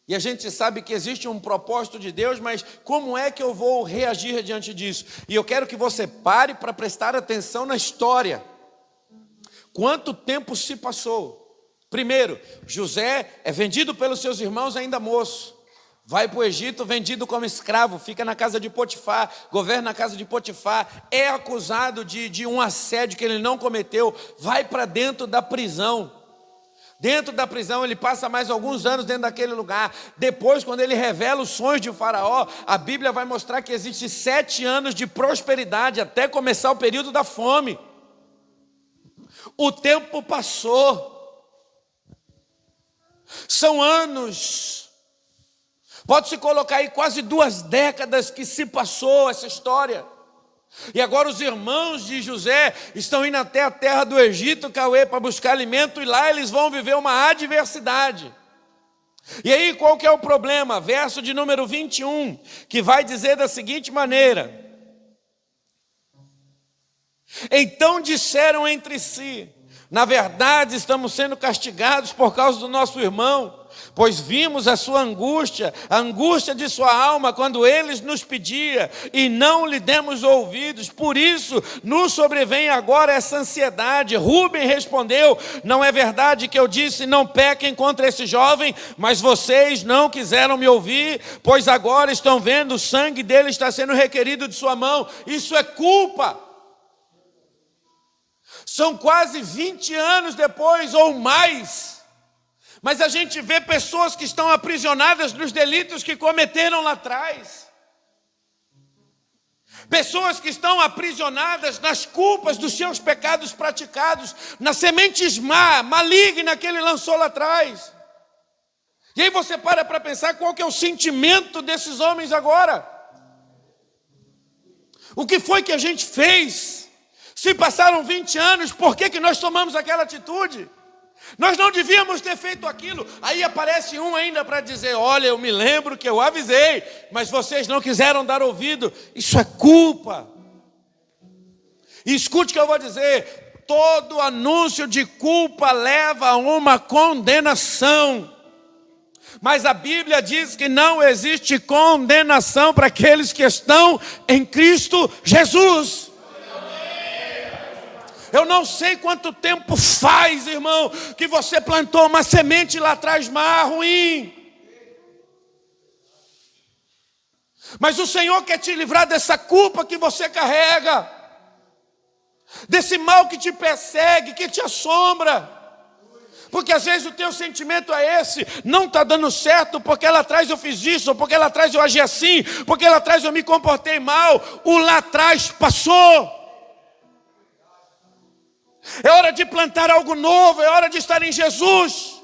E a gente sabe que existe um propósito de Deus, mas como é que eu vou reagir diante disso? E eu quero que você pare para prestar atenção na história. Quanto tempo se passou? Primeiro, José é vendido pelos seus irmãos ainda moço. Vai para o Egito vendido como escravo, fica na casa de Potifar, governa a casa de Potifar, é acusado de um assédio que ele não cometeu, vai para dentro da prisão. Dentro da prisão ele passa mais alguns anos dentro daquele lugar. Depois, quando ele revela os sonhos de Faraó, a Bíblia vai mostrar que existe 7 anos de prosperidade até começar o período da fome. O tempo passou. São anos. Pode-se colocar aí quase 2 décadas que se passou essa história. E agora os irmãos de José estão indo até a terra do Egito, Cauê, para buscar alimento, e lá eles vão viver uma adversidade. E aí qual que é o problema? Verso de número 21, que vai dizer da seguinte maneira: então disseram entre si, na verdade estamos sendo castigados por causa do nosso irmão, pois vimos a sua angústia, a angústia de sua alma, quando eles nos pedia, e não lhe demos ouvidos, por isso nos sobrevém agora essa ansiedade. Rubem respondeu: não é verdade que eu disse, não pequem contra esse jovem, mas vocês não quiseram me ouvir, pois agora estão vendo o sangue dele está sendo requerido de sua mão. Isso é culpa. São quase 20 anos depois ou mais, mas a gente vê pessoas que estão aprisionadas nos delitos que cometeram lá atrás. Pessoas que estão aprisionadas nas culpas dos seus pecados praticados, nas sementes malignas que ele lançou lá atrás. E aí você para pensar qual que é o sentimento desses homens agora. O que foi que a gente fez? Se passaram 20 anos, por que nós tomamos aquela atitude? Nós não devíamos ter feito aquilo. Aí aparece um ainda para dizer: olha, eu me lembro que eu avisei, mas vocês não quiseram dar ouvido. Isso é culpa. E escute o que eu vou dizer: todo anúncio de culpa leva a uma condenação. Mas a Bíblia diz que não existe condenação para aqueles que estão em Cristo Jesus. Eu não sei quanto tempo faz, irmão, que você plantou uma semente lá atrás ruim. Mas o Senhor quer te livrar dessa culpa que você carrega, desse mal que te persegue, que te assombra. Porque às vezes o teu sentimento é esse: não está dando certo porque lá atrás eu fiz isso, porque lá atrás eu agi assim, porque lá atrás eu me comportei mal. O lá atrás passou. É hora de plantar algo novo, é hora de estar em Jesus.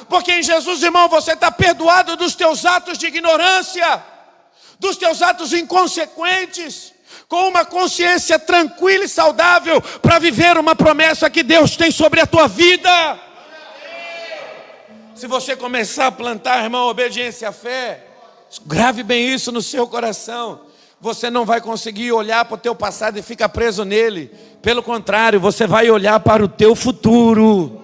Porque em Jesus, irmão, você está perdoado dos teus atos de ignorância, dos teus atos inconsequentes, com uma consciência tranquila e saudável para viver uma promessa que Deus tem sobre a tua vida. Se você começar a plantar, irmão, obediência à fé, grave bem isso no seu coração. Você não vai conseguir olhar para o teu passado e ficar preso nele. Pelo contrário, você vai olhar para o teu futuro.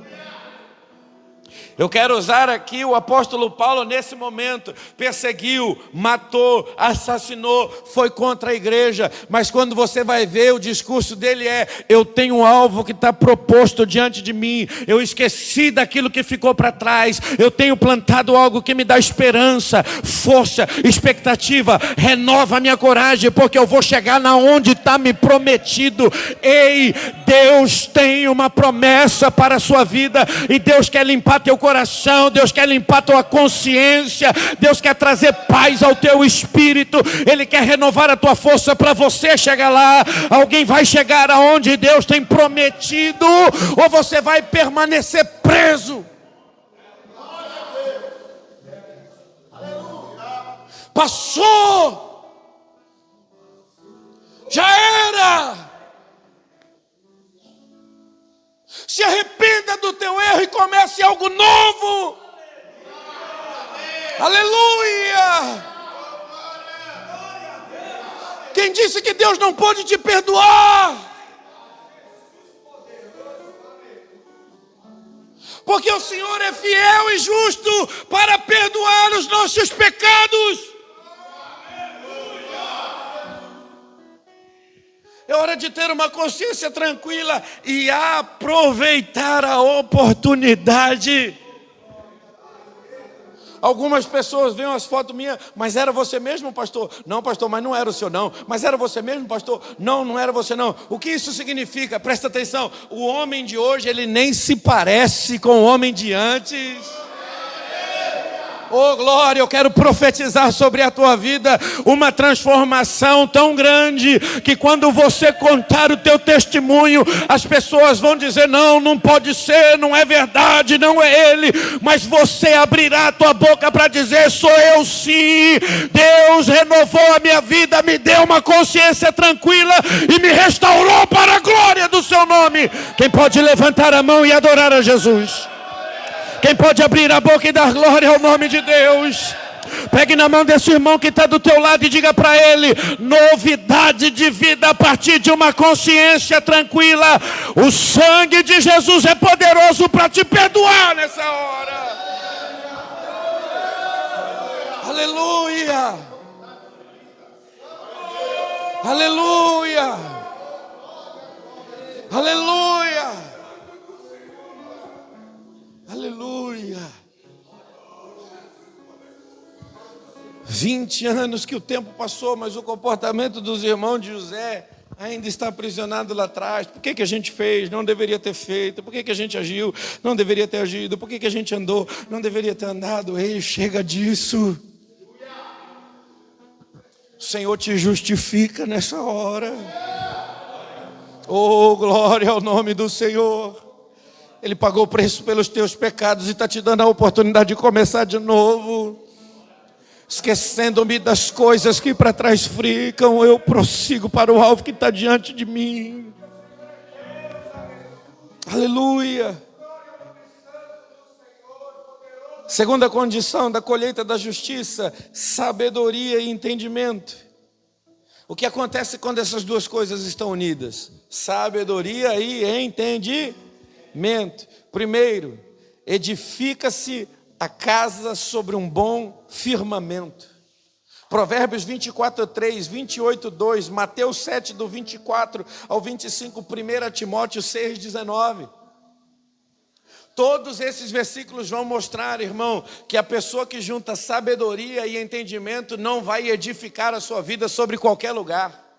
Eu quero usar aqui o apóstolo Paulo nesse momento. Perseguiu, matou, assassinou, foi contra a igreja. Mas quando você vai ver, o discurso dele é: eu tenho um alvo que está proposto diante de mim. Eu esqueci daquilo que ficou para trás. Eu tenho plantado algo que me dá esperança, força, expectativa. Renova a minha coragem, porque eu vou chegar na onde está me prometido. Ei, Deus tem uma promessa para a sua vida. E Deus quer limpar teu coração, Deus quer limpar tua consciência, Deus quer trazer paz ao teu espírito, Ele quer renovar a tua força para você chegar lá. Alguém vai chegar aonde Deus tem prometido, ou você vai permanecer preso? Passou. Já era. Se arrependa do teu erro e comece algo novo. Aleluia. Quem disse que Deus não pode te perdoar? Porque o Senhor é fiel e justo para perdoar os nossos pecados. É hora de ter uma consciência tranquila e aproveitar a oportunidade. Algumas pessoas veem as fotos minhas, mas era você mesmo, pastor? Não, pastor, mas não era o senhor não. Mas era você mesmo, pastor? Não, não era você não. O que isso significa? Presta atenção, o homem de hoje, ele nem se parece com o homem de antes. Oh glória, eu quero profetizar sobre a tua vida uma transformação tão grande, que quando você contar o teu testemunho, as pessoas vão dizer, não, não pode ser, não é verdade, não é ele, mas você abrirá a tua boca para dizer, sou eu sim, Deus renovou a minha vida, me deu uma consciência tranquila e me restaurou para a glória do seu nome. Quem pode levantar a mão e adorar a Jesus? Quem pode abrir a boca e dar glória ao nome de Deus? Pegue na mão desse irmão que está do teu lado e diga para ele, novidade de vida a partir de uma consciência tranquila. O sangue de Jesus é poderoso para te perdoar nessa hora. Aleluia. Aleluia. Aleluia. Aleluia. 20 anos que o tempo passou, mas o comportamento dos irmãos de José ainda está aprisionado lá atrás. Por que a gente fez? Não deveria ter feito. Por que a gente agiu? Não deveria ter agido. Por que a gente andou? Não deveria ter andado. Ei, chega disso. O Senhor te justifica nessa hora. Oh, glória ao nome do Senhor. Ele pagou o preço pelos teus pecados e está te dando a oportunidade de começar de novo. Esquecendo-me das coisas que para trás ficam, eu prossigo para o alvo que está diante de mim. Aleluia. Segunda condição da colheita da justiça, sabedoria e entendimento. O que acontece quando essas duas coisas estão unidas? Sabedoria e entendimento. Primeiro, edifica-se a casa sobre um bom firmamento. Provérbios 24:3, 28:2, Mateus 7, do 24 ao 25, 1 Timóteo 6:19. Todos esses versículos vão mostrar, irmão, que a pessoa que junta sabedoria e entendimento não vai edificar a sua vida sobre qualquer lugar.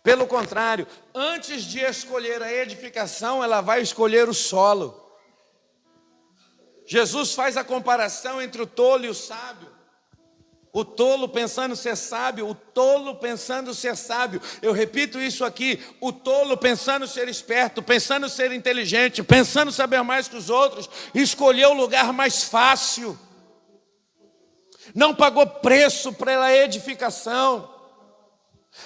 Pelo contrário, antes de escolher a edificação, ela vai escolher o solo. Jesus faz a comparação entre o tolo e o sábio. O tolo pensando ser sábio, o tolo pensando ser sábio. Eu repito isso aqui, o tolo pensando ser esperto, pensando ser inteligente, pensando saber mais que os outros, escolheu o lugar mais fácil. Não pagou preço pela edificação.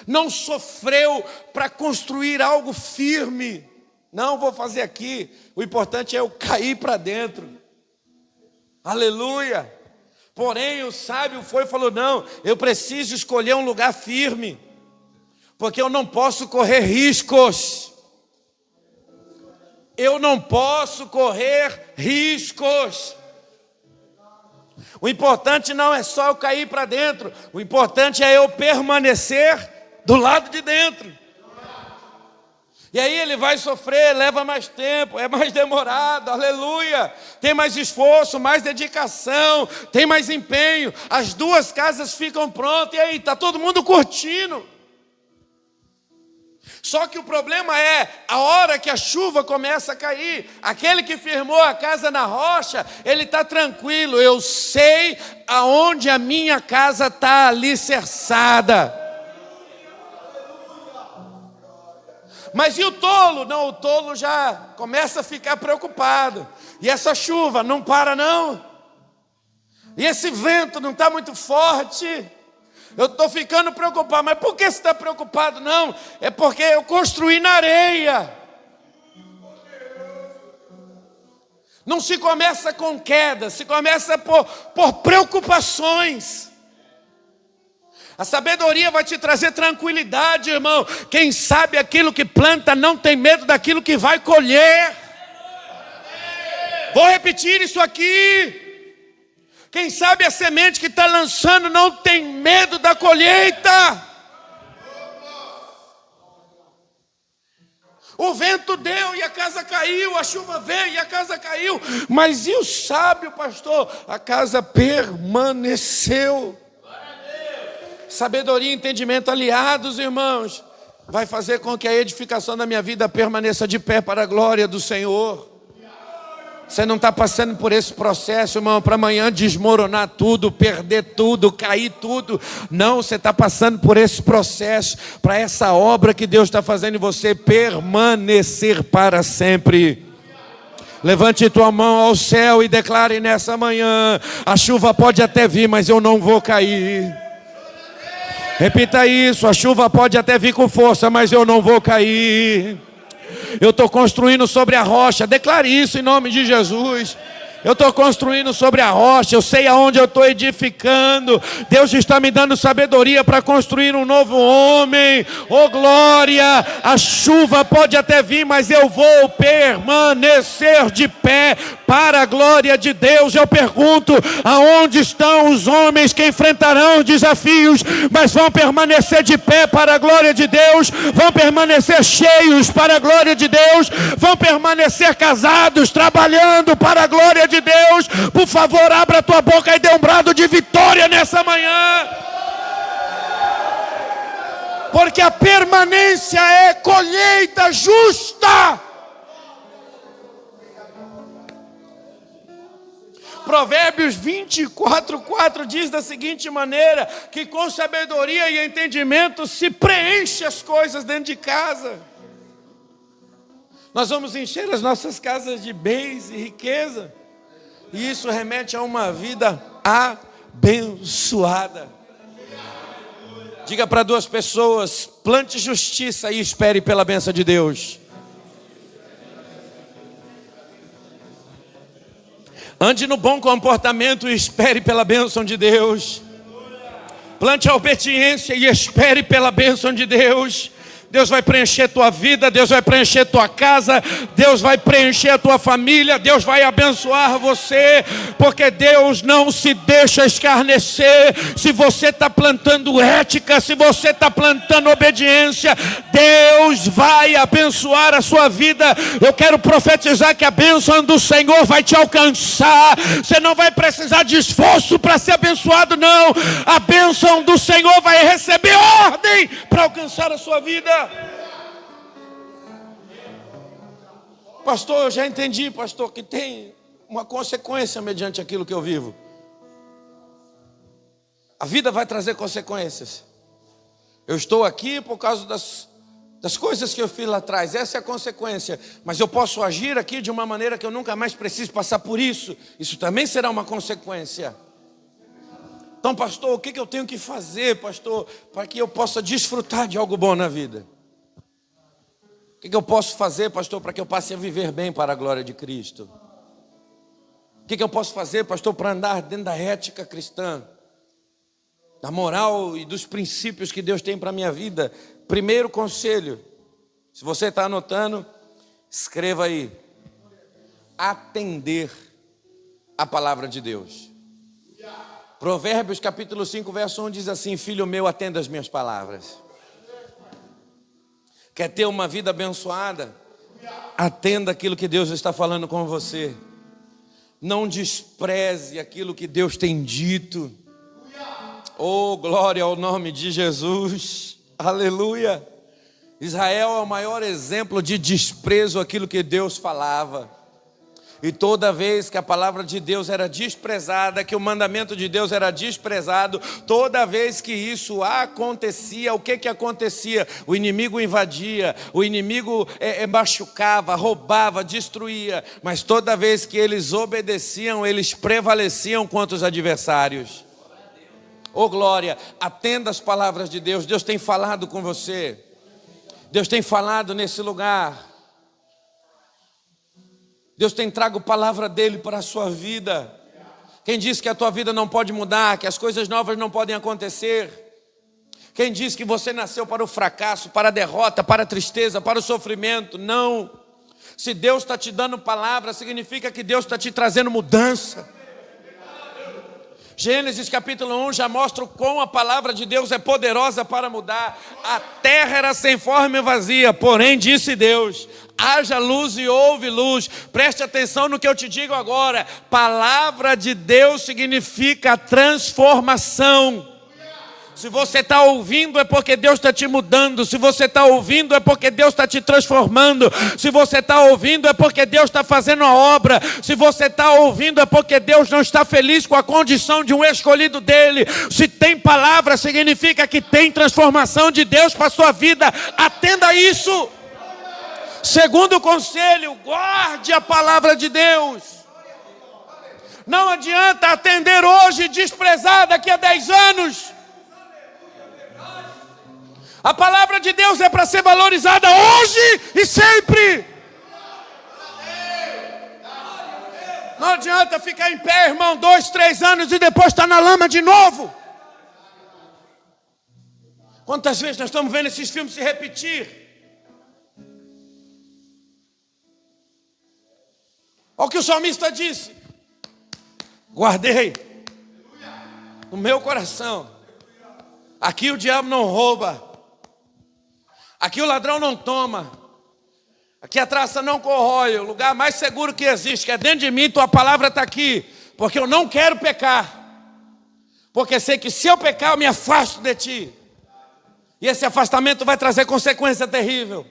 Não sofreu para construir algo firme. Não, vou fazer aqui. O importante é eu cair para dentro. Aleluia. Porém o sábio foi e falou, não, eu preciso escolher um lugar firme, porque eu não posso correr riscos. Eu não posso correr riscos. O importante não é só eu cair para dentro. O importante é eu permanecer do lado de dentro. E aí ele vai sofrer, leva mais tempo, é mais demorado, aleluia. Tem mais esforço, mais dedicação, tem mais empenho. As duas casas ficam prontas e aí está todo mundo curtindo. Só que o problema é, a hora que a chuva começa a cair, aquele que firmou a casa na rocha, ele está tranquilo. Eu sei aonde a minha casa está alicerçada. Mas e o tolo? Não, o tolo já começa a ficar preocupado. E essa chuva não para não? E esse vento não está muito forte. Eu estou ficando preocupado. Mas por que você está preocupado? Não, é porque eu construí na areia. Não se começa com queda, se começa por preocupações. A sabedoria vai te trazer tranquilidade, irmão. Quem sabe aquilo que planta não tem medo daquilo que vai colher. Vou repetir isso aqui. Quem sabe a semente que está lançando não tem medo da colheita. O vento deu e a casa caiu, a chuva veio e a casa caiu. Mas e o sábio, pastor? A casa permaneceu. Sabedoria e entendimento aliados, irmãos, vai fazer com que a edificação da minha vida permaneça de pé para a glória do Senhor. Você não está passando por esse processo, irmão, para amanhã desmoronar tudo, perder tudo, cair tudo. Não, você está passando por esse processo, para essa obra que Deus está fazendo em você permanecer para sempre. Levante tua mão ao céu e declare nessa manhã: a chuva pode até vir, mas eu não vou cair. Repita isso: a chuva pode até vir com força, mas eu não vou cair. Eu estou construindo sobre a rocha. Declare isso em nome de Jesus. Eu estou construindo sobre a rocha. Eu sei aonde eu estou edificando. Deus está me dando sabedoria para construir um novo homem. Oh glória! A chuva pode até vir, mas eu vou permanecer de pé para a glória de Deus. Eu pergunto: aonde estão os homens que enfrentarão os desafios, mas vão permanecer de pé para a glória de Deus? Vão permanecer cheios para a glória de Deus? Vão permanecer casados, trabalhando para a glória de Deus? Por favor, abra a tua boca e dê um brado de vitória nessa manhã. Porque a permanência é colheita justa. Provérbios 24:4 diz da seguinte maneira: que com sabedoria e entendimento se preenche as coisas dentro de casa. Nós vamos encher as nossas casas de bens e riqueza, e isso remete a uma vida abençoada. Diga para duas pessoas: plante justiça e espere pela bênção de Deus. Ande no bom comportamento e espere pela bênção de Deus. Plante a obediência e espere pela bênção de Deus. Deus vai preencher tua vida, Deus vai preencher tua casa, Deus vai preencher a tua família, Deus vai abençoar você, porque Deus não se deixa escarnecer. Se você está plantando ética, se você está plantando obediência, Deus vai abençoar a sua vida. Eu quero profetizar que a bênção do Senhor vai te alcançar. Você não vai precisar de esforço para ser abençoado, não. A bênção do Senhor vai receber ordem para alcançar a sua vida. Pastor, eu já entendi, pastor, que tem uma consequência mediante aquilo que eu vivo. A vida vai trazer consequências. Eu estou aqui por causa das coisas que eu fiz lá atrás. Essa é a consequência. Mas eu posso agir aqui de uma maneira que eu nunca mais preciso passar por isso. Isso também será uma consequência. Então, pastor, o que eu tenho que fazer, pastor, para que eu possa desfrutar de algo bom na vida? O que eu posso fazer, pastor, para que eu passe a viver bem para a glória de Cristo? O que eu posso fazer, pastor, para andar dentro da ética cristã, da moral e dos princípios que Deus tem para a minha vida? Primeiro conselho, se você está anotando, escreva aí: atender a palavra de Deus. Provérbios capítulo 5, verso 1 diz assim: filho meu, atenda as minhas palavras. Quer ter uma vida abençoada? Atenda aquilo que Deus está falando com você. Não despreze aquilo que Deus tem dito. Oh, glória ao nome de Jesus. Aleluia. Israel é o maior exemplo de desprezo àquilo que Deus falava. E toda vez que a palavra de Deus era desprezada, que o mandamento de Deus era desprezado, toda vez que isso acontecia, o que acontecia? O inimigo invadia, o inimigo machucava, roubava, destruía. Mas toda vez que eles obedeciam, eles prevaleciam contra os adversários. Oh glória, atenda as palavras de Deus. Deus tem falado com você. Deus tem falado nesse lugar. Deus tem trago palavra dele para a sua vida. Quem disse que a tua vida não pode mudar, que as coisas novas não podem acontecer? Quem disse que você nasceu para o fracasso, para a derrota, para a tristeza, para o sofrimento? Não. Se Deus está te dando palavra, significa que Deus está te trazendo mudança. Gênesis capítulo 1 já mostra o quão a palavra de Deus é poderosa para mudar. A terra era sem forma e vazia, porém disse Deus: haja luz e houve luz. Preste atenção no que eu te digo agora. Palavra de Deus significa transformação. Se você está ouvindo é porque Deus está te mudando. Se você está ouvindo é porque Deus está te transformando. Se você está ouvindo é porque Deus está fazendo a obra. Se você está ouvindo é porque Deus não está feliz com a condição de um escolhido dele. Se tem palavra, significa que tem transformação de Deus para a sua vida. Atenda isso. Segundo conselho, guarde a palavra de Deus. Não adianta atender hoje e desprezar daqui a 10 anos. A palavra de Deus é para ser valorizada hoje e sempre. Não adianta ficar em pé, irmão, 2, 3 anos e depois estar na lama de novo. Quantas vezes nós estamos vendo esses filmes se repetir? Olha o que o salmista disse: guardei no meu coração. Aqui o diabo não rouba. Aqui o ladrão não toma. Aqui a traça não corrói. O lugar mais seguro que existe, que é dentro de mim, tua palavra está aqui. Porque eu não quero pecar. Porque sei que se eu pecar, eu me afasto de ti. E esse afastamento vai trazer consequência terrível.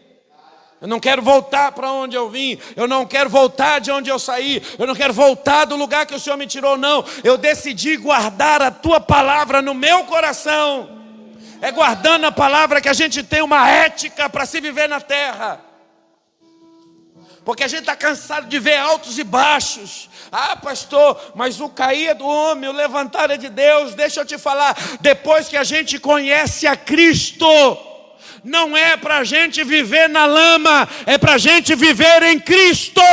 Eu não quero voltar para onde eu vim. Eu não quero voltar de onde eu saí. Eu não quero voltar do lugar que o Senhor me tirou, não. Eu decidi guardar a tua palavra no meu coração. É guardando a palavra que a gente tem uma ética para se viver na terra. Porque a gente está cansado de ver altos e baixos. Ah, pastor, mas o cair é do homem, o levantar é de Deus. Deixa eu te falar, depois que a gente conhece a Cristo, não é para a gente viver na lama, é para a gente viver em Cristo.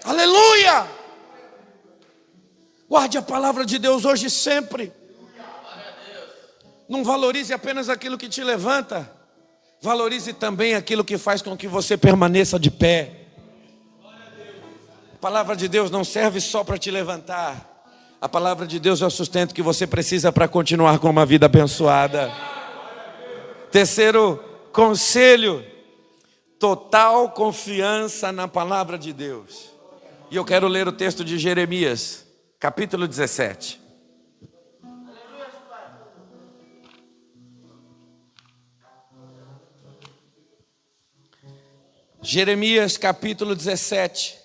Aleluia! Guarde a palavra de Deus hoje e sempre. Não valorize apenas aquilo que te levanta. Valorize também aquilo que faz com que você permaneça de pé. A palavra de Deus não serve só para te levantar. A palavra de Deus é o sustento que você precisa para continuar com uma vida abençoada. Terceiro conselho: total confiança na palavra de Deus. E eu quero ler o texto de Jeremias, capítulo 17. Jeremias capítulo 17.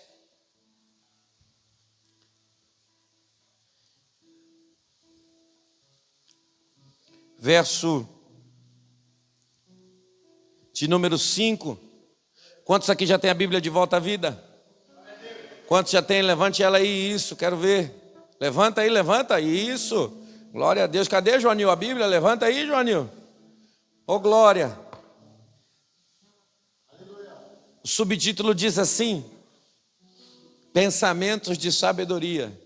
Verso de número 5. Quantos aqui já tem a Bíblia de volta à vida? Quantos já tem? Levante ela aí, isso, quero ver. Levanta aí, levanta, isso. Glória a Deus. Cadê, Joanil, a Bíblia? Levanta aí, Joanil. Ô, glória. O subtítulo diz assim: pensamentos de sabedoria.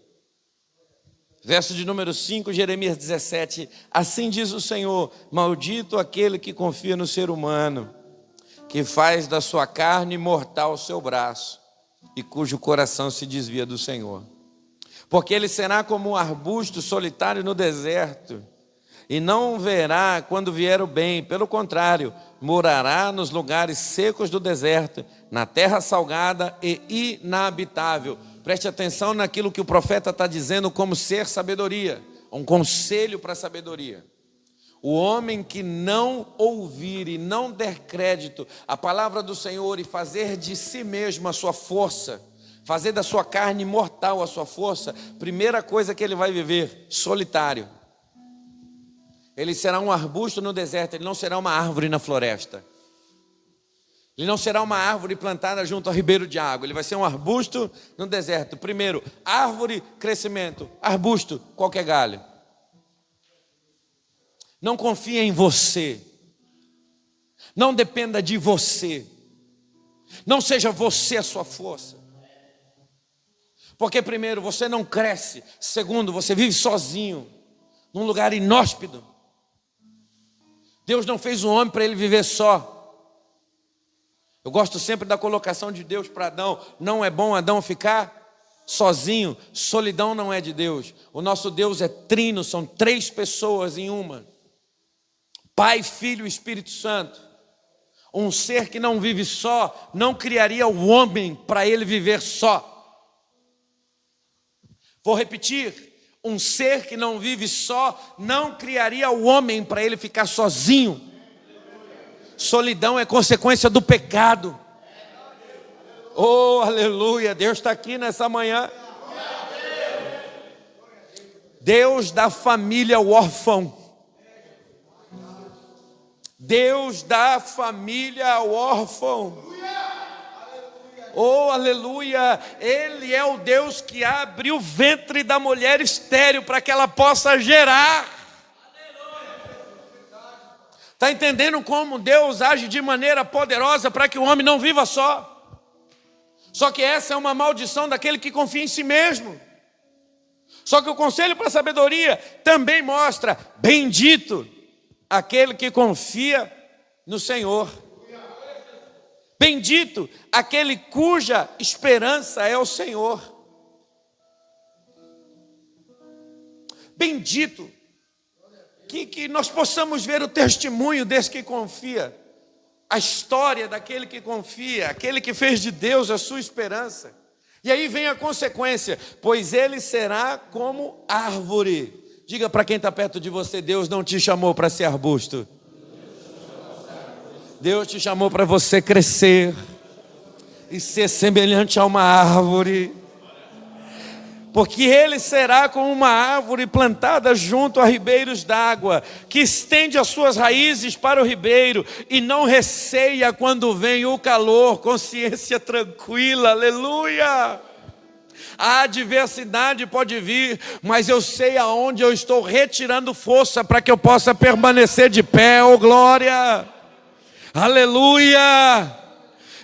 Verso de número 5, Jeremias 17. Assim diz o Senhor: maldito aquele que confia no ser humano, que faz da sua carne mortal o seu braço, e cujo coração se desvia do Senhor. Porque ele será como um arbusto solitário no deserto, e não verá quando vier o bem. Pelo contrário, morará nos lugares secos do deserto, na terra salgada e inabitável. Preste atenção naquilo que o profeta está dizendo como ser sabedoria, um conselho para a sabedoria. O homem que não ouvir e não der crédito à palavra do Senhor e fazer de si mesmo a sua força, fazer da sua carne mortal a sua força, primeira coisa que ele vai viver, solitário. Ele será um arbusto no deserto, ele não será uma árvore na floresta. Ele não será uma árvore plantada junto ao ribeiro de água, ele vai ser um arbusto no deserto. Primeiro, árvore, crescimento, arbusto, qualquer galho. Não confie em você, não dependa de você, não seja você a sua força. Porque primeiro, você não cresce. Segundo, você vive sozinho, num lugar inóspito. Deus não fez um homem para ele viver só. Eu gosto sempre da colocação de Deus para Adão. Não é bom Adão ficar sozinho. Solidão não é de Deus. O nosso Deus é trino, são 3 pessoas em uma. Pai, Filho e Espírito Santo. Um ser que não vive só, não criaria o homem para ele viver só. Vou repetir, um ser que não vive só, não criaria o homem para ele ficar sozinho. Solidão é consequência do pecado. Oh, aleluia, Deus está aqui nessa manhã. Deus da família órfão. Deus da família órfão. Oh, aleluia, Ele é o Deus que abre o ventre da mulher estéril para que ela possa gerar. Está entendendo como Deus age de maneira poderosa para que o homem não viva só? Só que essa é uma maldição daquele que confia em si mesmo. Só que o conselho para a sabedoria também mostra: bendito aquele que confia no Senhor. Bendito aquele cuja esperança é o Senhor. Bendito que nós possamos ver o testemunho desse que confia, a história daquele que confia, aquele que fez de Deus a sua esperança. E aí vem a consequência: pois ele será como árvore. Diga para quem está perto de você: Deus não te chamou para ser arbusto. Deus te chamou para você crescer e ser semelhante a uma árvore. Porque ele será como uma árvore plantada junto a ribeiros d'água, que estende as suas raízes para o ribeiro e não receia quando vem o calor, consciência tranquila, aleluia. A adversidade pode vir, mas eu sei aonde eu estou retirando força para que eu possa permanecer de pé, oh glória. Aleluia!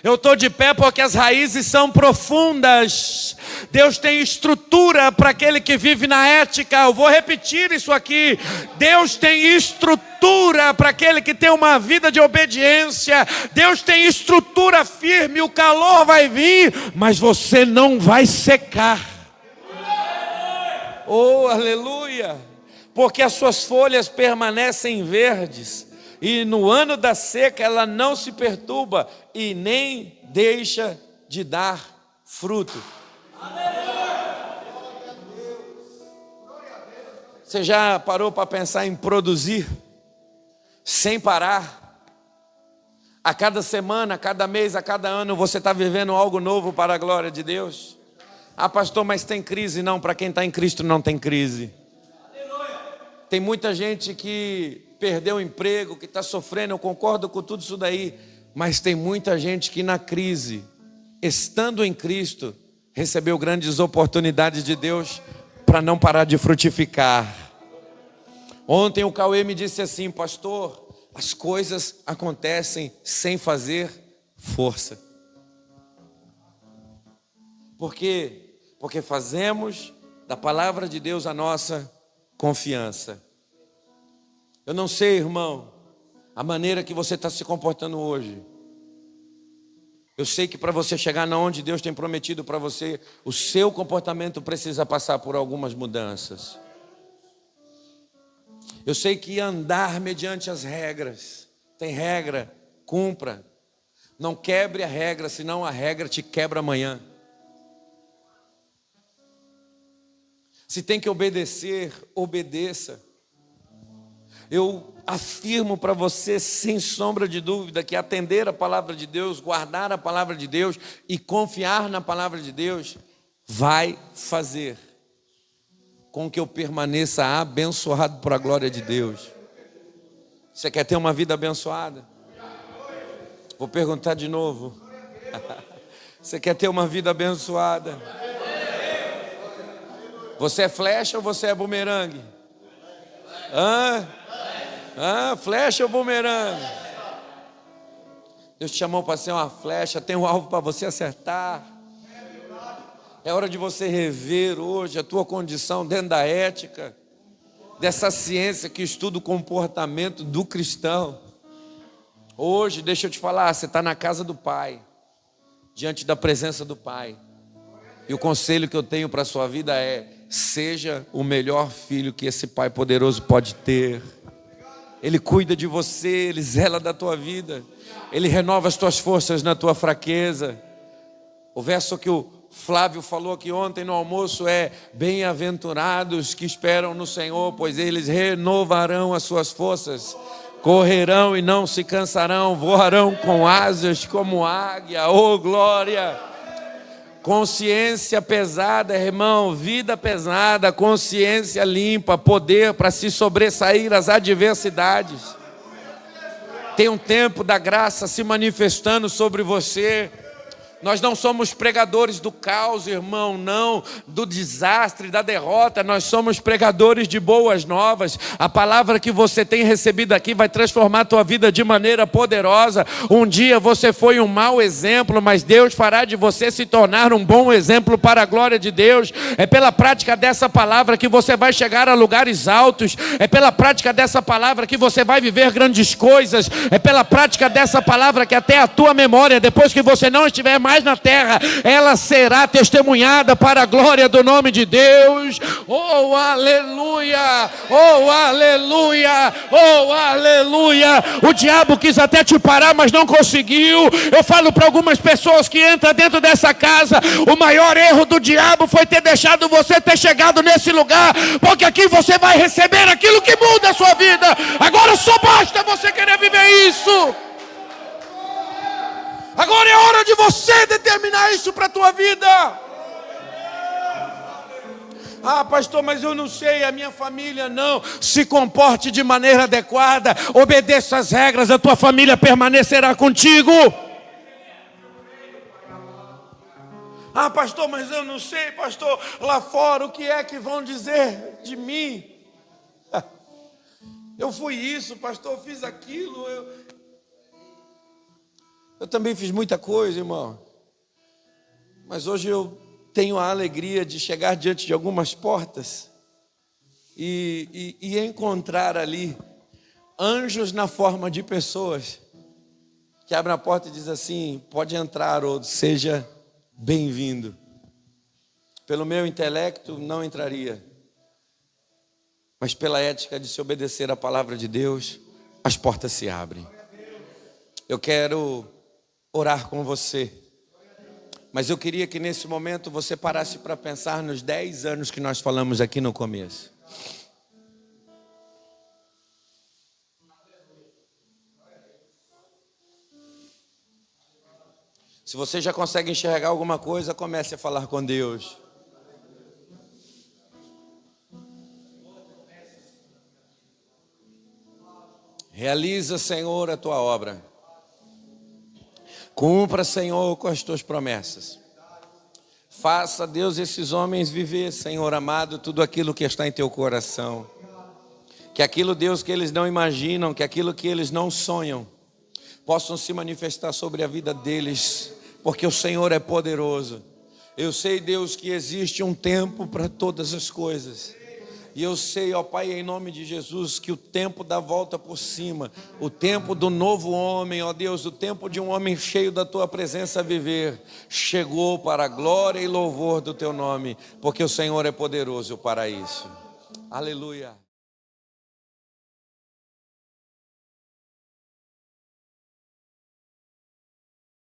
Eu estou de pé porque as raízes são profundas. Deus tem estrutura para aquele que vive na ética. Eu vou repetir isso aqui. Deus tem estrutura para aquele que tem uma vida de obediência. Deus tem estrutura firme. O calor vai vir, mas você não vai secar. Oh, aleluia! Porque as suas folhas permanecem verdes. E no ano da seca ela não se perturba e nem deixa de dar fruto. Você já parou para pensar em produzir sem parar? A cada semana, a cada mês, a cada ano você está vivendo algo novo para a glória de Deus? Ah, pastor, mas tem crise? Não, para quem está em Cristo não tem crise. Tem muita gente que perdeu o emprego, que está sofrendo, eu concordo com tudo isso daí, mas tem muita gente que na crise, estando em Cristo, recebeu grandes oportunidades de Deus para não parar de frutificar. Ontem o Cauê me disse assim: pastor, as coisas acontecem sem fazer força. Por quê? Porque fazemos da palavra de Deus a nossa confiança. Eu não sei, irmão, a maneira que você está se comportando hoje. Eu sei que para você chegar na onde Deus tem prometido para você, o seu comportamento precisa passar por algumas mudanças. Eu sei que andar mediante as regras, tem regra, cumpra. Não quebre a regra, senão a regra te quebra amanhã. Se tem que obedecer, obedeça. Eu afirmo para você, sem sombra de dúvida, que atender a palavra de Deus, guardar a palavra de Deus e confiar na palavra de Deus vai fazer com que eu permaneça abençoado por a glória de Deus. Você quer ter uma vida abençoada? Vou perguntar de novo. Você quer ter uma vida abençoada? Você é flecha ou você é bumerangue? Flecha ou bumerangue? Deus te chamou para ser uma flecha, tem um alvo para você acertar. É hora de você rever hoje a tua condição dentro da ética, dessa ciência que estuda o comportamento do cristão. Hoje, deixa eu te falar, você está na casa do Pai, diante da presença do Pai. E o conselho que eu tenho para a sua vida é: seja o melhor filho que esse Pai poderoso pode ter. Ele cuida de você, Ele zela da tua vida, Ele renova as tuas forças na tua fraqueza. O verso que o Flávio falou aqui ontem no almoço é: bem-aventurados que esperam no Senhor, pois eles renovarão as suas forças, correrão e não se cansarão, voarão com asas como águia. Oh, glória! Consciência pesada, irmão, vida pesada, consciência limpa, poder para se sobressair às adversidades. Tem um tempo da graça se manifestando sobre você. Nós não somos pregadores do caos, irmão, não, do desastre, da derrota. Nós somos pregadores de boas novas. A palavra que você tem recebido aqui vai transformar a tua vida de maneira poderosa. Um dia você foi um mau exemplo, mas Deus fará de você se tornar um bom exemplo para a glória de Deus. É pela prática dessa palavra que você vai chegar a lugares altos. É pela prática dessa palavra que você vai viver grandes coisas. É pela prática dessa palavra que até a tua memória, depois que você não estiver mais na terra, ela será testemunhada para a glória do nome de Deus. Oh, aleluia! Oh, aleluia! Oh, aleluia! O diabo quis até te parar, mas não conseguiu. Eu falo para algumas pessoas que entram dentro dessa casa: o maior erro do diabo foi ter deixado você ter chegado nesse lugar, porque aqui você vai receber aquilo que muda a sua vida. Agora só basta você querer viver isso. Agora é hora de você determinar isso para a tua vida. Ah, pastor, mas eu não sei, a minha família não. Se comporte de maneira adequada, obedeça as regras, a tua família permanecerá contigo. Ah, pastor, mas eu não sei, pastor, lá fora o que é que vão dizer de mim? Eu fui isso, pastor, eu fiz aquilo, eu também fiz muita coisa, irmão. Mas hoje eu tenho a alegria de chegar diante de algumas portas e encontrar ali anjos na forma de pessoas que abrem a porta e dizem assim: pode entrar, ou seja bem-vindo. Pelo meu intelecto não entraria, mas pela ética de se obedecer à palavra de Deus, as portas se abrem. Eu quero orar com você, mas eu queria que nesse momento você parasse para pensar nos 10 anos que nós falamos aqui no começo. Se você já consegue enxergar alguma coisa, comece a falar com Deus. Realiza, Senhor, a tua obra. Cumpra, Senhor, com as tuas promessas. Faça, Deus, esses homens viver, Senhor amado, tudo aquilo que está em teu coração. Que aquilo, Deus, que eles não imaginam, que aquilo que eles não sonham, possam se manifestar sobre a vida deles, porque o Senhor é poderoso. Eu sei, Deus, que existe um tempo para todas as coisas. E eu sei, ó Pai, em nome de Jesus, que o tempo da volta por cima, o tempo do novo homem, ó Deus, o tempo de um homem cheio da Tua presença a viver, chegou para a glória e louvor do Teu nome, porque o Senhor é poderoso para isso. Aleluia.